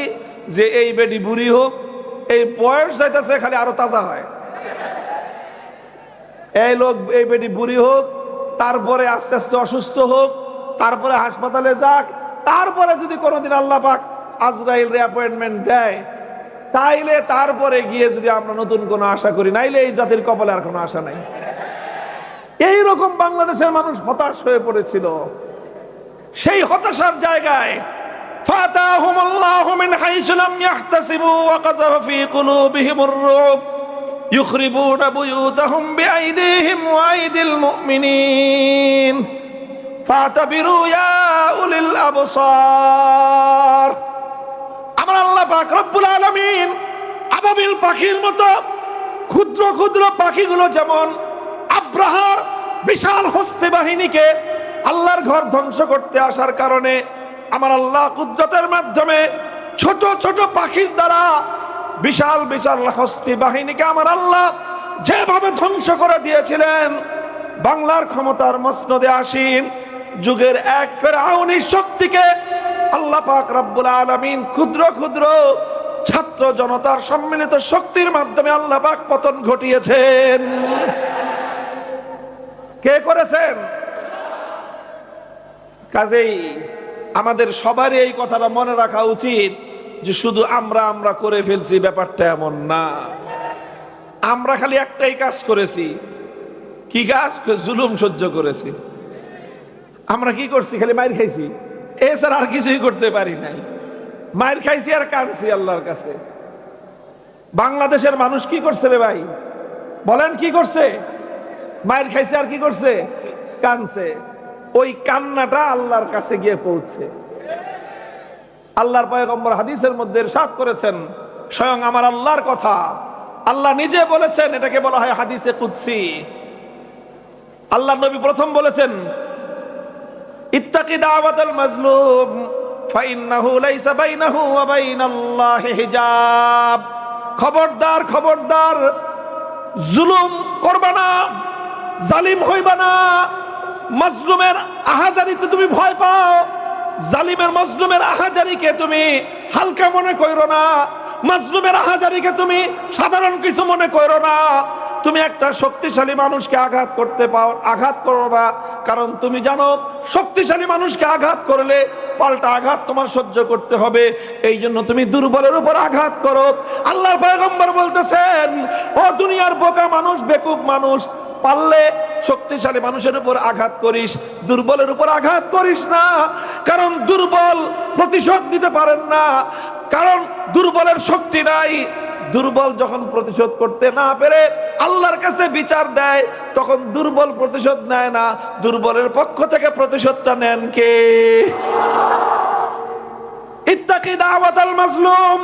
যে এই বেডি বুড়ি হোক, এই বয়স যাইতেছে খালি আরো তাজা হয়, এই লোক এই বেডি বুড়ি হোক, তারপরে আস্তে আস্তে অসুস্থ হোক, তারপরে হাসপাতালে যাক, তারপরে যদি কোনোদিন আল্লাহ পাক আজরাইল রে অ্যাপয়েন্টমেন্ট দেয়, তাইলে তারপরে গিয়ে যদি আমরা নতুন কোনো আশা করি, নাইলে এই জাতির কপালে আর কোনো আশা নাই। এইরকম বাংলাদেশের মানুষ হতাশ হয়ে পড়েছিল। সেই হতাশার জায়গায় ফাতাহুমুল্লাহু মিন হাইসু লাম ইয়াহতাসিবু ওয়া কাযাফা ফি কুলুবিহিমুর রুব ইউখরিবুনা বুয়ুতাহুম বিআইদিহিম ওয়া আইদিল মুমিনিন ফাতাবিরু ইয়া উলিল আবসার। আমার আল্লাহ পাক রব্বুল আলামিন আবাবিল পাখির মতো ক্ষুদ্র ক্ষুদ্র পাখিগুলো যেমন আব্রাহার বিশাল হস্তি বাহিনীকে আল্লাহর ঘর ধ্বংস করতে আসার কারণে আমার আল্লাহ কুদরতের মাধ্যমে ছোট ছোট পাখির দ্বারা বিশাল বিশাল হস্তি বাহিনীকে আমার আল্লাহ যেভাবে ধ্বংস করে দিয়েছিলেন, বাংলার ক্ষমতার মসনদে আসীন যুগের এক ফেরাউনি শক্তিকে আল্লাহ পাক রব্বুল আলামিন ক্ষুদ্র ক্ষুদ্র ছাত্র জনতার সম্মিলিত শক্তির মাধ্যমে আল্লাহ পাক পতন ঘটিয়েছেন। কে করেছেন? কাজেই আমাদের সবারই এই কথাটা মনে রাখা উচিত যে শুধু আমরা আমরা করে ফেলছি, ব্যাপারটা এমন না। আমরা খালি একটাই কাজ করেছি। কি কাজ? জুলুম সহ্য করেছি। আমরা কি করছি? খালি মাইর খাইছি, এছাড়া আর কিছুই করতে পারি নাই। মাইর খাইছি আর কাঁদছি আল্লাহর কাছে। বাংলাদেশের মানুষ কি করছে রে ভাই? বলেন কি করছে? মাইর খাইছে আর কি করছে? কাঁদছে। ওই কান্নাটা আল্লাহর কাছে গিয়ে পৌঁছে। আল্লাহর পয়গম্বর হাদিসের মধ্যে ইরশাদ করেছেন, স্বয়ং আমার আল্লাহর কথা, আল্লাহ নিজে বলেছেন, এটাকে বলা হয় হাদিসে কুদসি। আল্লাহর নবী প্রথম বলেছেন, ইত্তাকি দাওয়াতাল মাজলুম ফাইন্নাহু লাইসা বাইনাহু ওয়া বাইনাল্লাহি হিজাব। খবরদার খবরদার, জুলুম করবা না, জালিম হইবা না। মাজলুমের আহাজারিতে তুমি ভয় পাও, জালিমের মাজলুমের আহাজারিকে তুমি হালকা মনে করো না, মাজলুমের আহাজারিকে তুমি সাধারণ কিছু মনে করো না। তুমি একটা শক্তিশালী মানুষকে আঘাত করতে পাও, আঘাত করো না, কারণ তুমি জানো শক্তিশালী মানুষকে আঘাত করলে পাল্টা আঘাত তোমার সহ্য করতে হবে। এই জন্য তুমি দুর্বলের উপর আঘাত করো। আল্লাহর পয়গম্বর বলতেছেন, ও দুনিয়ার বোকা মানুষ, বেকুব মানুষ, পারলে শক্তিশালী মানুষের উপর আঘাত করিস, দুর্বলের উপর আঘাত করিস না। কারণ দুর্বল প্রতিশোধ দিতে পারেন না, কারণ দুর্বলের শক্তি নাই। দুর্বল যখন প্রতিশোধ করতে না পেরে আল্লাহর কাছে বিচার দেয়, তখন দুর্বল প্রতিশোধ নেয় না, দুর্বলের পক্ষ থেকে প্রতিশোধটা নেন কে? ইত্তাকি দাওয়াতাল মাজলুম,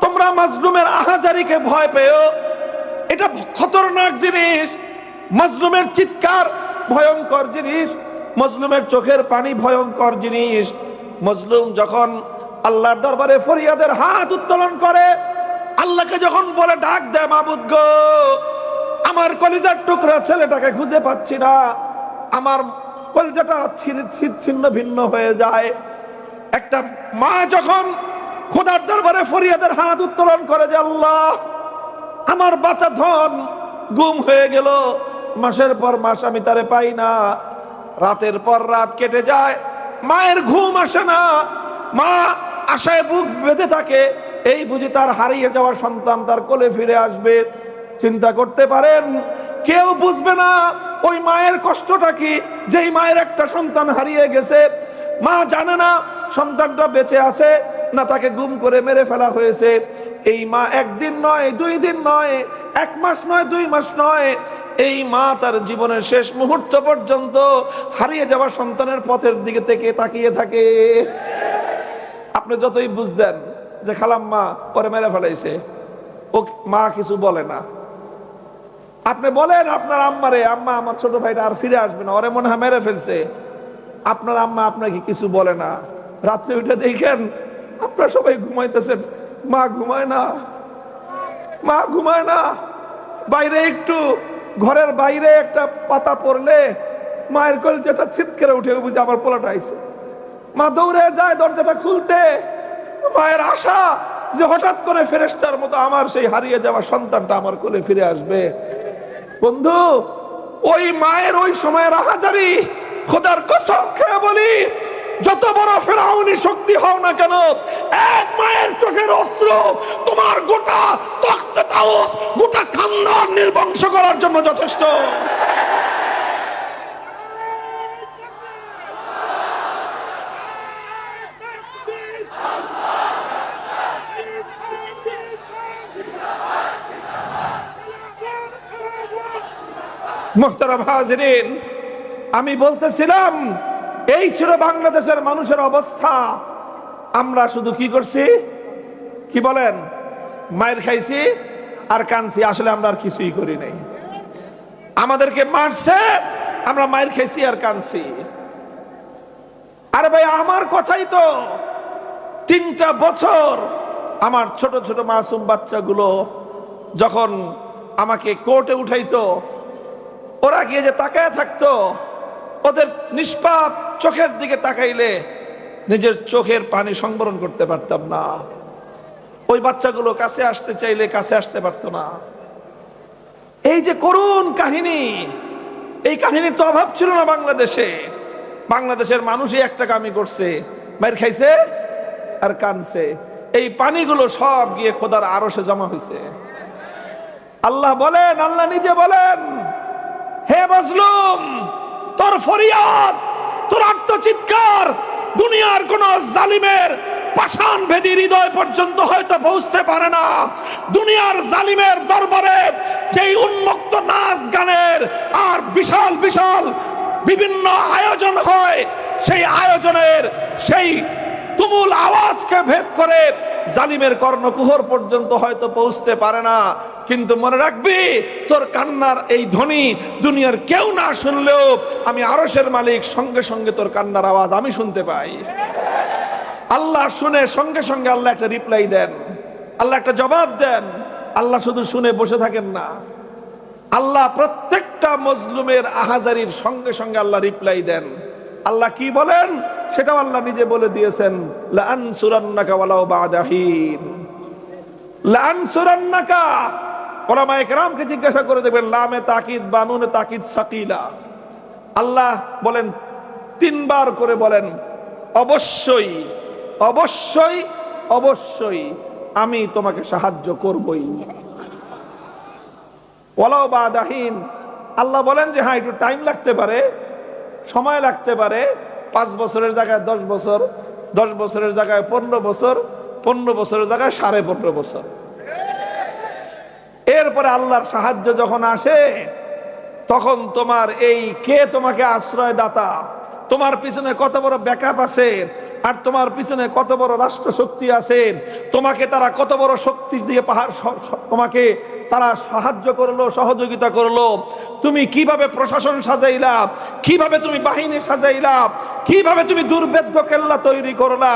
তোমরা মাজলুমের আহাজারিকে ভয় পেও, এটা খতরনাক জিনিস। মাজলুমের চিৎকার ভয়ঙ্কর জিনিস, মাজলুমের চোখের পানি ভয়ঙ্কর জিনিস। মাজলুম যখন আল্লাহর দরবারে ফরিয়াদের হাত উত্তোলন করে, আল্লাহকে যখন বলে ডাক দেয়, মাবুদ গো, আমার কলিজার টুকরা ছেলেটাকে খুঁজে পাচ্ছি না, আমার কলিজাটা ছিন্ন ভিন্ন হয়ে যায়। একটা মা যখন খোদার দরবারে ফরিয়াদের হাত উত্তোলন করে যে আল্লাহ, আমার বাচ্চা ধন গুম হয়ে গেল, মাসের পর মাস আমি তারে পাই না, রাতের পর রাত কেটে যায়, মায়ের ঘুম আসে না, মা আশায় বুক বেঁধে থাকে, এই বুঝি তার হারিয়ে যাওয়া সন্তান তার কোলে ফিরে আসবে। চিন্তা করতে পারেন, কেউ বুঝবে না ওই মায়ের কষ্টটা কি, যেই মায়ের একটা সন্তান হারিয়ে গেছে। মা জানে না সন্তানটা বেঁচে আছে না তাকে গুম করে মেরে ফেলা হয়েছে। এই মা একদিন নয়, 2 দিন নয়, 1 মাস নয়, 2 মাস নয়, এই মা তার জীবনের শেষ মুহূর্ত পর্যন্ত হারিয়ে যাওয়া সন্তানের পথের দিকে থেকে তাকিয়ে থাকে। আপনি যতই বুঝতেন যে খালাম্মা পরে মেরে ফেলাইছে, ও মা কিছু বলে না। আপনি বলেন আপনার আম্মারে, আম্মা আমার ছোট ভাইটা আর ফিরে আসবে না, ওরে মনে হয় মেরে ফেলছে, আপনার আম্মা আপনাকে কিছু বলে না। রাত্রে উঠে দেখেন আপনারা সবাই ঘুমাইতেছেন, মা ঘুমায় না, মা ঘুমায় না। বাইরে একটু, ঘরের বাইরে একটা পাতা পড়লে মায়ের কলজাটা ছিটকে উঠে, বুঝে আমার পোলাটা আইছে। মা দৌড়ে যায় দরজাটা খুলতে, মায়ের আশা যে হঠাৎ করে ফেরেশতার মতো আমার সেই হারিয়ে যাওয়া সন্তানটা আমার কোলে ফিরে আসবে। বন্ধু, ওই মায়ের ওই সময়ের আহাজারি, খোদার কসম খেয়ে বলি, যত বড় ফেরাউনি শক্তি হও না কেন, এক মায়ের চোখের অশ্রু তোমার গোটা তখ্ত তাওস, গোটা খানদান নির্বংশ করার জন্য যথেষ্ট। মুহতারাম হাজিরিন, আমি বলতেছিলাম এই ছিল বাংলাদেশের মানুষের অবস্থা। আমরা শুধু কি করছি, কি বলেন, মায়ের খাইছি আর কানছি। আসলে আমরা আর কিছুই করি নাই। আমাদেরকে মারছে, আমরা মায়ের খাইছি আর কানছি। আরে ভাই, আমার কথাই তো 3টা বছর আমার ছোট ছোট মাসুম বাচ্চাগুলো যখন আমাকে কোর্টে উঠাইতো, ওরা গিয়ে যে তাকায় থাকতো, ওদের নিষ্পাপ চোখের দিকে তাকাইলে নিজের চোখের পানি সংবরণ করতে পারতাম না। ওই বাচ্চাগুলো কাছে আসতে চাইলে কাছে আসতে পারতো না। এই যে করুণ কাহিনী, এই কাহিনীর তো অভাব ছিল না বাংলাদেশে। বাংলাদেশের মানুষই একটা কামি করছে, মার খাইছে আর কানছে। এই পানিগুলো সব গিয়ে খোদার আরশে জমা হয়েছে। আল্লাহ বলেন, আল্লাহ নিজে বলেন, হে মজলুম, তোর ফরিয়াদ, তোর আর্তচিৎকার দুনিয়ার কোন জালিমের পাষাণ ভেদী হৃদয় পর্যন্ত হয়তো পৌঁছতে পারে না। দুনিয়ার জালিমের দরবারে যেই উন্মুক্ত নাচ গানের আর বিশাল বিশাল বিভিন্ন আয়োজন হয়, সেই আয়োজনের সেই তুমুল আওয়াজকে ভেদ করে জালিমের কর্ণকুহর পর্যন্ত হয়তো পৌঁছতে পারে না। কিন্তু মনে রাখবি, তোর কান্নার এই ধ্বনি দুনিয়ার কেউ না শুনলেও আমি আরশের মালিক, সঙ্গে সঙ্গে তোর কান্নার আওয়াজ আমি শুনতে পাই। আল্লাহ শুনে সঙ্গে সঙ্গে আল্লাহ একটা রিপ্লাই দেন, আল্লাহ একটা জবাব দেন। আল্লাহ শুধু শুনে বসে থাকেন না, আল্লাহ প্রত্যেকটা মজলুমের আহাজারির সঙ্গে সঙ্গে আল্লাহ রিপ্লাই দেন। আল্লাহ কি বলেন সেটাও আল্লাহ নিজে বলে দিয়েছেন, লা আনসুরান্নাকা ওয়ালাউ বা'দা হিন। লা আনসুরান্নাকা, ওলামায়ে কেরামকে জিজ্ঞাসা করে দেখবেন, লামে তাকিদ বা নুনে তাকিদ সাকিলা। আল্লাহ বলেন 3 বার করে বলেন, অবশ্যই অবশ্যই অবশ্যই আমি তোমাকে সাহায্য করবই। ওয়ালাউ বা'দা হিন, আল্লাহ বলেন যে হ্যাঁ, একটু টাইম লাগতে পারে, সময় লাগতে পারে। 5 বছরের জায়গায় 10 বছর, 10 বছরের জায়গায় 15 বছর, 15 বছরের জায়গায় 15.5 বছর। এরপরে আল্লাহর সাহায্য যখন আসে, তখন তোমার এই কে তোমাকে আশ্রয় দাতা, তোমার পিছনে কত বড় ব্যাকআপ আছে, আর তোমার পিছনে কত বড় রাষ্ট্র শক্তি আছে, তোমাকে তারা কত বড় শক্তি দিয়ে তোমাকে তারা সাহায্য করলো, সহযোগিতা করলো। তুমি কিভাবে প্রশাসন সাজাইলা, কিভাবে তুমি বাহিনী সাজাইলা, কিভাবে তুমি দুর্ভেদ্য কেল্লা তৈরি করলা,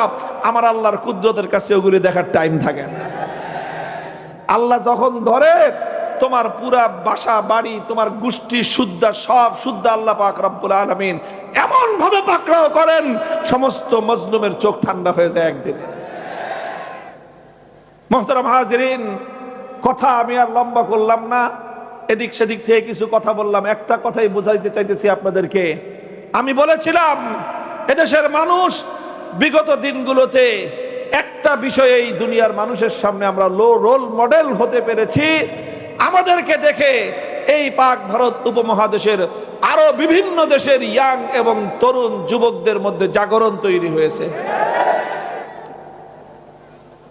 আমার আল্লাহর কুদরতের কাছে ওগুলি দেখার টাইম থাকে না। আল্লাহ যখন ধরে, তোমার পুরা বাসা বাড়ি, তোমার গোষ্ঠী শুদ্ধা, সব শুদ্ধা আল্লাহ পাক রব্বুল আলামিন এমন ভাবে পাকড়াও করেন, সমস্ত মজলুমের চোখ ঠান্ডা হয়ে যায় একদিনে। মুহতারাম হাজিরিন, কথা আমি আর লম্বা করলাম না, এদিক সেদিক থেকে কিছু কথা বললাম। একটা কথাই বোঝাইতে চাইতেছি আপনাদেরকে। আমি বলেছিলাম, এদেশের মানুষ বিগত দিনগুলোতে একটা বিষয় এই দুনিয়ার মানুষের সামনে আমরা রোল মডেল হতে পেরেছি। আমাদেরকে দেখে এই পাক ভারত উপমহাদেশের আরো বিভিন্ন দেশের ইয়াং এবং তরুণ যুবকদের মধ্যে জাগরণ তৈরি হয়েছে।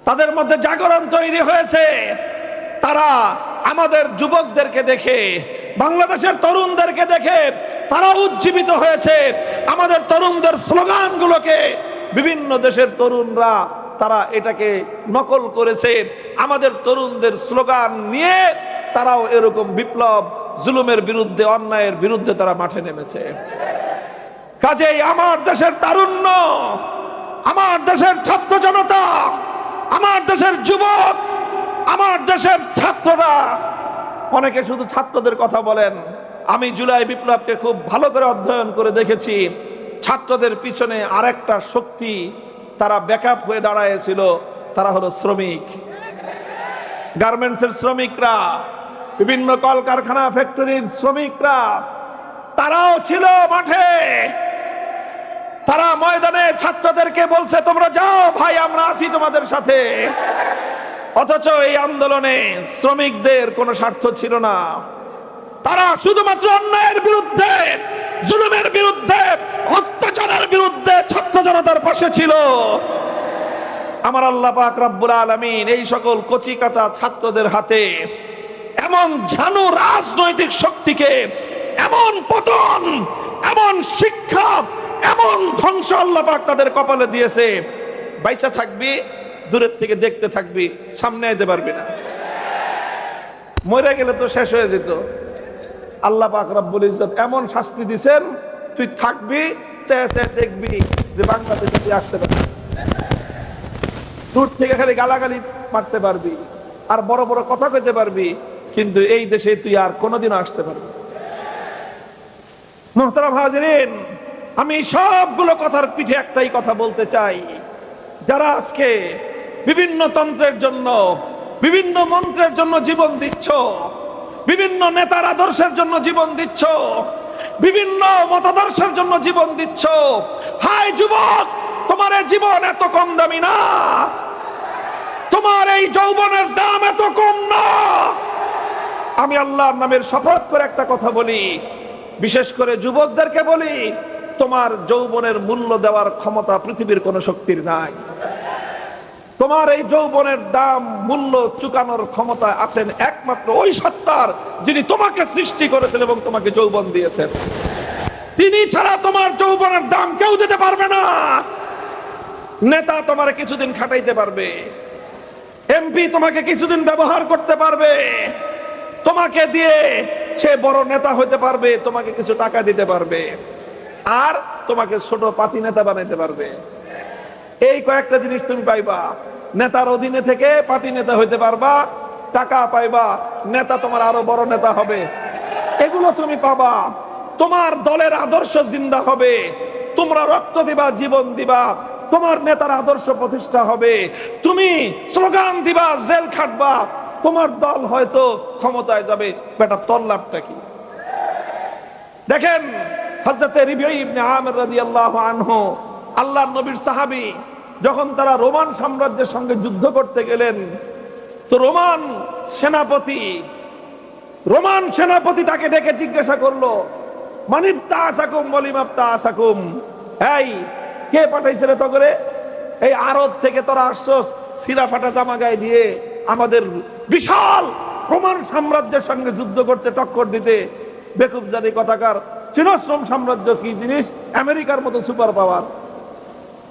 তাদের মধ্যে জাগরণ তৈরি হয়েছে। তারা আমাদের যুবকদেরকে দেখে, বাংলাদেশের তরুণদেরকে দেখে তারা উজ্জীবিত হয়েছে। আমাদের তরুণদের স্লোগানগুলোকে বিভিন্ন দেশের তরুণরা তারা এটাকে নকল করেছে। আমাদের তরুণদের স্লোগান নিয়ে তারাও এরকম বিপ্লব, জুলুমের বিরুদ্ধে, অন্যায়ের বিরুদ্ধে তারা মাঠে নেমেছে। কাজেই আমার দেশের তারুণ্য, আমার দেশের ছাত্র জনতা, আমার দেশের যুবক, আমার দেশের ছাত্ররা, অনেকে শুধু ছাত্রদের কথা বলেন। আমি জুলাই বিপ্লবকে খুব ভালো করে অধ্যয়ন করে দেখেছি। ছাত্রদের পিছনে আরেকটা শক্তি তারা ব্যাকআপ হয়ে দাঁড়ায়ছিল, তারা হলো শ্রমিক, গার্মেন্টসের শ্রমিকরা, বিভিন্ন কলকারখানা ফ্যাক্টরির শ্রমিকরা, তারাও ছিল মাঠে। তারা ময়দানে ছাত্রদেরকে বলছে, তোমরা যাও ভাই, আমরা আছি তোমাদের সাথে। অথচ এই আন্দোলনে শ্রমিকদের কোনো স্বার্থ ছিল না। তারা শুধুমাত্র অন্যায়ের বিরুদ্ধে, জুলুমের বিরুদ্ধে, অত্যাচারের বিরুদ্ধে ছাত্র জনতার পাশে ছিল। আমার আল্লাহ পাক রব্বুল আলামিন এই সকল কচি কাঁচা ছাত্রদের হাতে এমন ঝানু রাজনৈতিক শক্তিকে, এমন পতন, এমন শিক্ষা, এমন ধ্বংস আল্লাহ পাক তাদের কপালে দিয়েছে। বাইচা থাকবি, দূরের থেকে দেখতে থাকবি, সামনে যেতে পারবি না। মরে গেলে তো শেষ হয়ে যেত। আল্লাহ পাক রব্বুল ইজ্জত এমন শাস্তি দিবেন, তুই থাকবি, চেয়ে চেয়ে দেখবি যে বাংলাদেশে তুই আসতে পারবি। দূর থেকে খালি গালাগালি মারতে পারবি আর বড় বড় কথা কইতে পারবি, কিন্তু এই দেশে তুই আর কোনোদিনও আসতে পারবি। মুহতারাম হাজিরিন, আমি সবগুলো কথার পিঠে একটাই কথা বলতে চাই। যারা আজকে বিভিন্ন তন্ত্রের জন্য, বিভিন্ন মন্ত্রের জন্য জীবন দিচ্ছ, বিভিন্ন নেতার আদর্শের জন্য জীবন দিচ্ছ, বিভিন্ন মতাদর্শের জন্য জীবন দিচ্ছ, হায় যুবক, তোমার এই জীবন এত কম দামি না, তোমার এই যৌবনের দাম এত কম না। আমি আল্লাহর নামের শপথ করে একটা কথা বলি, বিশেষ করে যুবকদেরকে বলি, তোমার যৌবনের মূল্য দেওয়ার ক্ষমতা পৃথিবীর কোন শক্তির নাই। তোমার এই যৌবনের দাম, মূল্য চুকানোর ক্ষমতা আছেন একমাত্র ওই সত্তার, যিনি তোমাকে সৃষ্টি করেছেন এবং তোমাকে যৌবন দিয়েছেন। তিনি ছাড়া তোমার যৌবনের দাম কেউ দিতে পারবে না। নেতা তোমার কিছুদিন খাটাইতে পারবে, এমপি তোমাকে কিছুদিন ব্যবহার করতে পারবে, তোমাকে দিয়ে সে বড় নেতা হতে পারবে, তোমাকে কিছু টাকা দিতে পারবে, আর তোমাকে ছোট পাতি নেতা বানাইতে পারবে। এই কয়েকটা জিনিস তুমি পাইবা। নেতার অধীনে থেকে পাতি নেতা হইতে পারবা, টাকা পাইবা, নেতা তোমার আরো বড় নেতা হবে, এগুলো তুমি পাবা। তোমার দলের আদর্শ জিন্দা হবে, তোমরা রক্ত দিবা, জীবন দিবা, তোমার নেতার আদর্শ প্রতিষ্ঠা হবে, তুমি স্লোগান দিবা, জেল খাটবা, তোমার দল হয়তো ক্ষমতায় যাবে। বেটা তোর লাভটা কি? দেখেন হযরতে রিবিঈ ইবনে আমির রাদিয়াল্লাহু আনহু, আল্লাহর নবীর সাহাবী, যখন তারা রোমান সাম্রাজ্যের সঙ্গে যুদ্ধ করতে গেলেন, তো রোমান সেনাপতি তাকে ডেকে জিজ্ঞাসা করলো, মানিবতা আসাকুম বলিমাবতা আসাকুম, এই কে পাঠাইছে রে তগরে? এই আরব থেকে তোরা আসছস সিরা ফাটা জামা গায়ে দিয়ে আমাদের বিশাল রোমান সাম্রাজ্যের সঙ্গে যুদ্ধ করতে, টক্কর দিতে। বেকুব জানি কথাকার, চিনশ্রম সাম্রাজ্য কি জিনিস? আমেরিকার মতো সুপার পাওয়ার।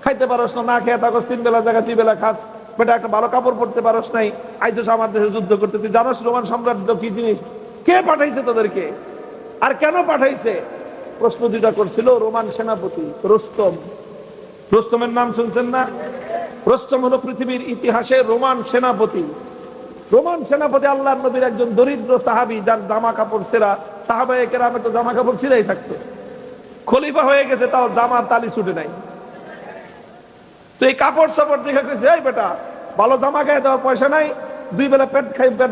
খাইতে পারস না, না খেয়ে থাকস, 3 বেলা জায়গা 2 বেলা খাস, বেটা একটা ভালো কাপড় পরতে পারস নাই, আইসস আমার দেশে যুদ্ধ করতে। তুই জানোস রোমান সাম্রাজ্য কি জিনিস? কে পাঠাইছে তোদেরকে আর কেন পাঠাইছে? প্রশ্ন দুটা করছিল রোমান সেনাপতি রুস্তম। রুস্তমের নাম শুনছেন না? রুস্তম হলো পৃথিবীর ইতিহাসে রোমান সেনাপতি। রোমান সেনাপতি আল্লাহর নবীর একজন দরিদ্র সাহাবী, যার জামা কাপড় ছেঁড়া। সাহাবায়ে কেরামের তো জামা কাপড় ছিঁড়াই থাকতো, খলিফা হয়ে গেছে তাও জামার তালি ছুটে নাই। তো এই কাপড় সাপড় দেখে কইছে, এই বেটা ভালো জামা গায়ে দেওয়ার পয়সা নাই, 2 বেলা পেট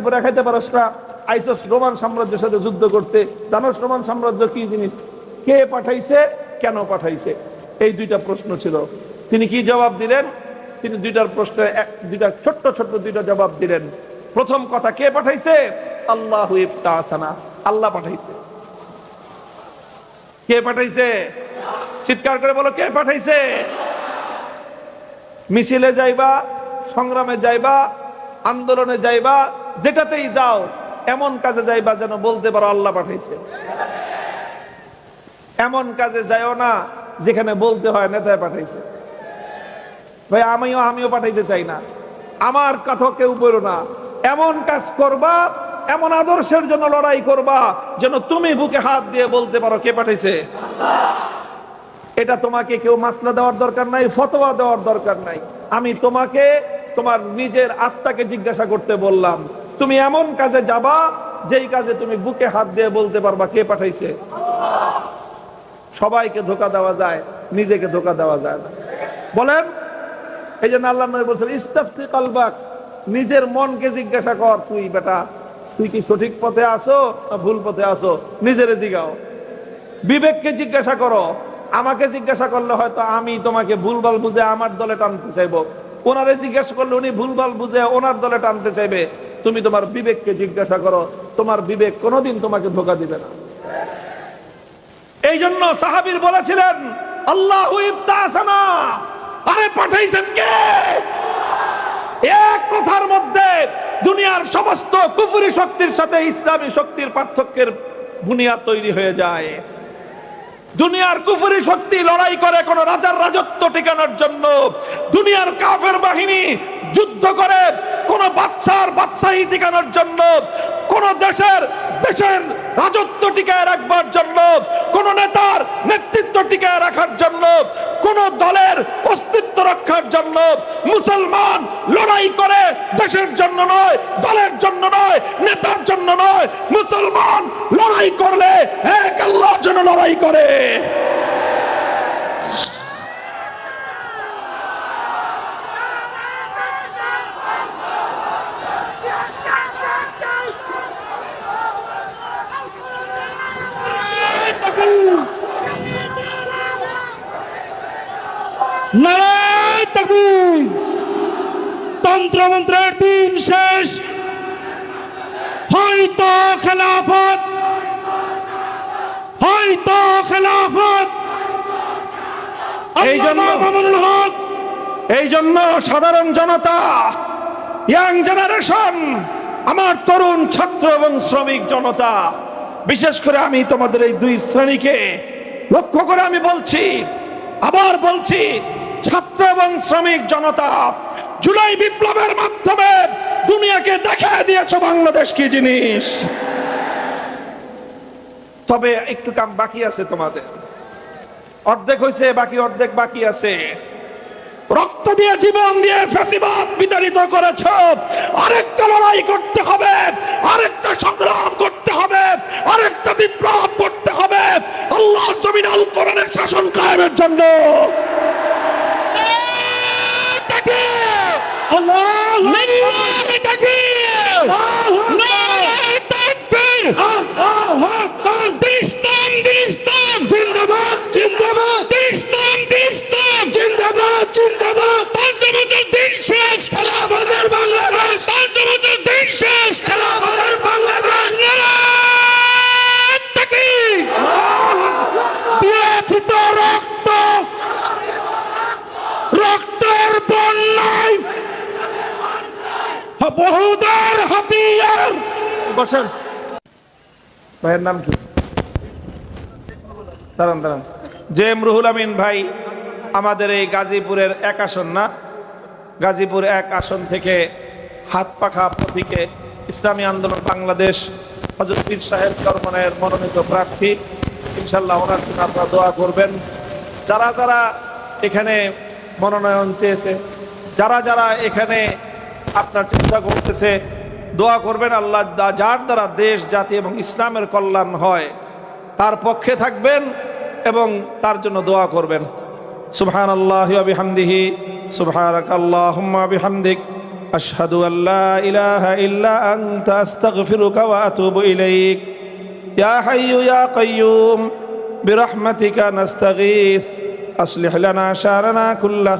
ভরে খাইতে পারস না, আইসস রোমান সাম্রাজ্যের সাথে যুদ্ধ করতে। জানোস রোমান সাম্রাজ্য কি জিনিস? কে পাঠাইছে, কেন পাঠাইছে? এই 2টা প্রশ্ন ছিল। তিনি কি জবাব দিলেন? তিনি দুইটার প্রশ্নে দুইটা ছোট্ট ছোট্ট দুইটা জবাব দিলেন। প্রথম কথা, কে পাঠাইছে? আল্লাহু ইফতাসানা, আল্লাহ পাঠাইছে। কে পাঠাইছে? চিৎকার করে বলো, কে পাঠাইছে? মিছিলে যাইবা, সংগ্রামে যাইবা, আন্দোলনে যাইবা, যেটাতেই যাও এমন কাজে যাইবা যেন বলতে পারো আল্লাহ পাঠাইছে। এমন কাজে যাইও না যেখানে বলতে হয় নেতায় পাঠাইছে। ভাই আমিও পাঠাইতে চাই না, আমার কথা কেউ বলো না। এমন কাজ করবা, এমন আদর্শের জন্য লড়াই করবা যেন তুমি বুকে হাত দিয়ে বলতে পারো কে পাঠাইছে। এটা তোমাকে কেউ মাসলা দেওয়ার দরকার নাই, ফতোয়া দেওয়ার দরকার নাই। আমি তোমাকে তোমার নিজের আত্মাকে জিজ্ঞাসা করতে বললাম, তুমি এমন কাজে যাবা যেই কাজে তুমি বুকে হাত দিয়ে বলতে পারবা কে পাঠাইছে। সবাইকে ধোকা দেওয়া যায়, নিজেকে ধোকা দেওয়া যায় না। বলেন, এই জন্য আল্লাহ নবী বলছেন ইস্তাফতি কলবাক, নিজের মনকে জিজ্ঞাসা কর, তুই বেটা তুই কি সঠিক পথে আসো না ভুল পথে আসো, নিজেরে জিগাও। বিবেককে জিজ্ঞাসা করো। আমাকে জিজ্ঞাসা করলে হয়তো আমি তোমাকে ভুলভাল বুঝে আমার দলে টানতে চাইবো, ওনারে জিজ্ঞাসা করলে উনি ভুলভাল বুঝে ওনার দলে টানতে চাইবে। তুমি তোমার বিবেককে জিজ্ঞাসা করো, তোমার বিবেক কোনোদিন তোমাকে ধোকা দিবে না। এই জন্য সাহাবীর বলেছিলেন আল্লাহু ইফতাসানা, আরে পাঠাইছেন কে? এক কথার মধ্যে দুনিয়ার সমস্ত কুফরি শক্তির সাথে ইসলামী শক্তির পার্থক্যের বুনিয়াদ তৈরি হয়ে যায়। দুনিয়ার কুফরি শক্তি লড়াই করে কোন রাজার রাজত্ব টিকানোর জন্য, দুনিয়ার কাফের বাহিনী যুদ্ধ করে কোন বাদশাহী টিকানোর জন্য, কোন দেশের রাজত্ব টিকায় রাখবার জন্য, কোন নেতার নেতৃত্ব টিকায় রাখার জন্য, কোন দলের অস্তিত্ব রক্ষার জন্য। মুসলমান লড়াই করে দেশের জন্য নয়, দলের জন্য নয়, নেতার জন্য নয়। মুসলমান লড়াই করলে এক আল্লাহর জন্য লড়াই করে। নারায়ে তাকবীর। তন্ত্রমন্ত্রের দিন শেষ, হয়তো খেলাফত, হয়তো খেলাফত। এই জন্য সাধারণ জনতা, ইয়াং জেনারেশন, আমার তরুণ ছাত্র এবং শ্রমিক জনতা, বিশেষ করে আমি তোমাদের এই দুই শ্রেণীকে লক্ষ্য করে আমি বলছি, আবার বলছি, ছাত্র এবং শ্রমিক জনতা, জুলাই বিপ্লবের মাধ্যমে দুনিয়াকে দেখিয়ে দিয়েছো বাংলাদেশ কি জিনিস। তবে একটু কাম বাকি আছে তোমাদের, অর্ধেক হয়েছে, বাকি অর্ধেক বাকি আছে। রক্ত দিয়ে জীবন দিয়ে ফ্যাসিবাদ বিতাড়িত করেছ, আরেকটা লড়াই করতে হবে, আরেকটা সংগ্রাম করতে হবে, আরেকটা বিপ্লব করতে হবে আল্লাহর জমিনে আল কোরআনের শাসন কায়েমের জন্য। বহুদার হাতিয়ার। বসেন, ভাইয়ের নাম কি? দাঁড়ান দাঁড়ান। জেম রুহুল আমিন ভাই আমাদের এই গাজীপুরের এক আসন, না গাজীপুর এক আসন থেকে হাত পাখা প্রতীকে ইসলামী আন্দোলন বাংলাদেশ হযরত পীর সাহেব চরমনায়ের মনোনীত প্রার্থী। ইনশাআল্লাহ ওনার জন্য আপনারা দোয়া করবেন। যারা যারা এখানে মনোনয়ন চেয়েছে, যারা যারা এখানে আপনার চিন্তা করতেছে, দোয়া করবেন আল্লাহ যার দ্বারা দেশ জাতি এবং ইসলামের কল্যাণ হয় তার পক্ষে থাকবেন এবং তার জন্য দোয়া করবেন। সুবহানাল্লাহি ওয়া বিহামদিহি, সুবহানাকাল্লাহুম্মা বিহামদিক, আশহাদু আল্লা ইলাহা ইল্লা আনতা আস্তাগফিরুকা ওয়া আতুবু ইলাইক। ইয়া হাইয়্যু ইয়া কাইয়্যুম বিরহমাতিকা নাস্তাগীস, আসলিহ লানা শারানা কুল্লাহ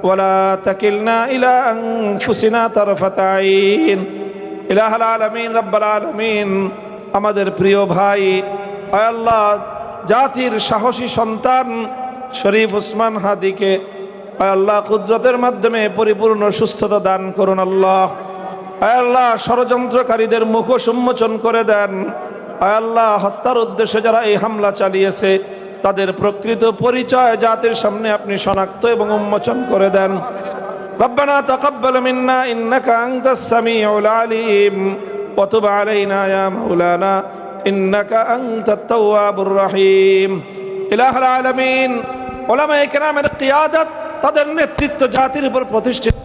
ولا تكلنا إلى أنفسنا طرفة عين ইলাহুল আলামিন রব্বুল আলামিন আমাদের প্রিয় ভাই আয় আল্লাহ জাতির সাহসী সন্তান শরীফ ওসমান হাদিকে আয় আল্লাহ কুদরতের মাধ্যমে পরিপূর্ণ সুস্থতা দান করুন আল্লাহ। আয় আল্লাহ ষড়যন্ত্রকারীদের মুখোশ উন্মোচন করে দেন। আয় আল্লাহ হত্যার উদ্দেশ্যে যারা এই হামলা চালিয়েছে তাদের প্রকৃত পরিচয় জাতির সামনে আপনি শনাক্ত এবং উন্মোচন করে দেন। ربنا تقبل منا إنك أنت السميع العليم وتب علينا يا مولانا إنك أنت التواب الرحيم إله العالمين علماء کرام কিয়াদত তাদের নেতৃত্ব জাতির উপর প্রতিষ্ঠিত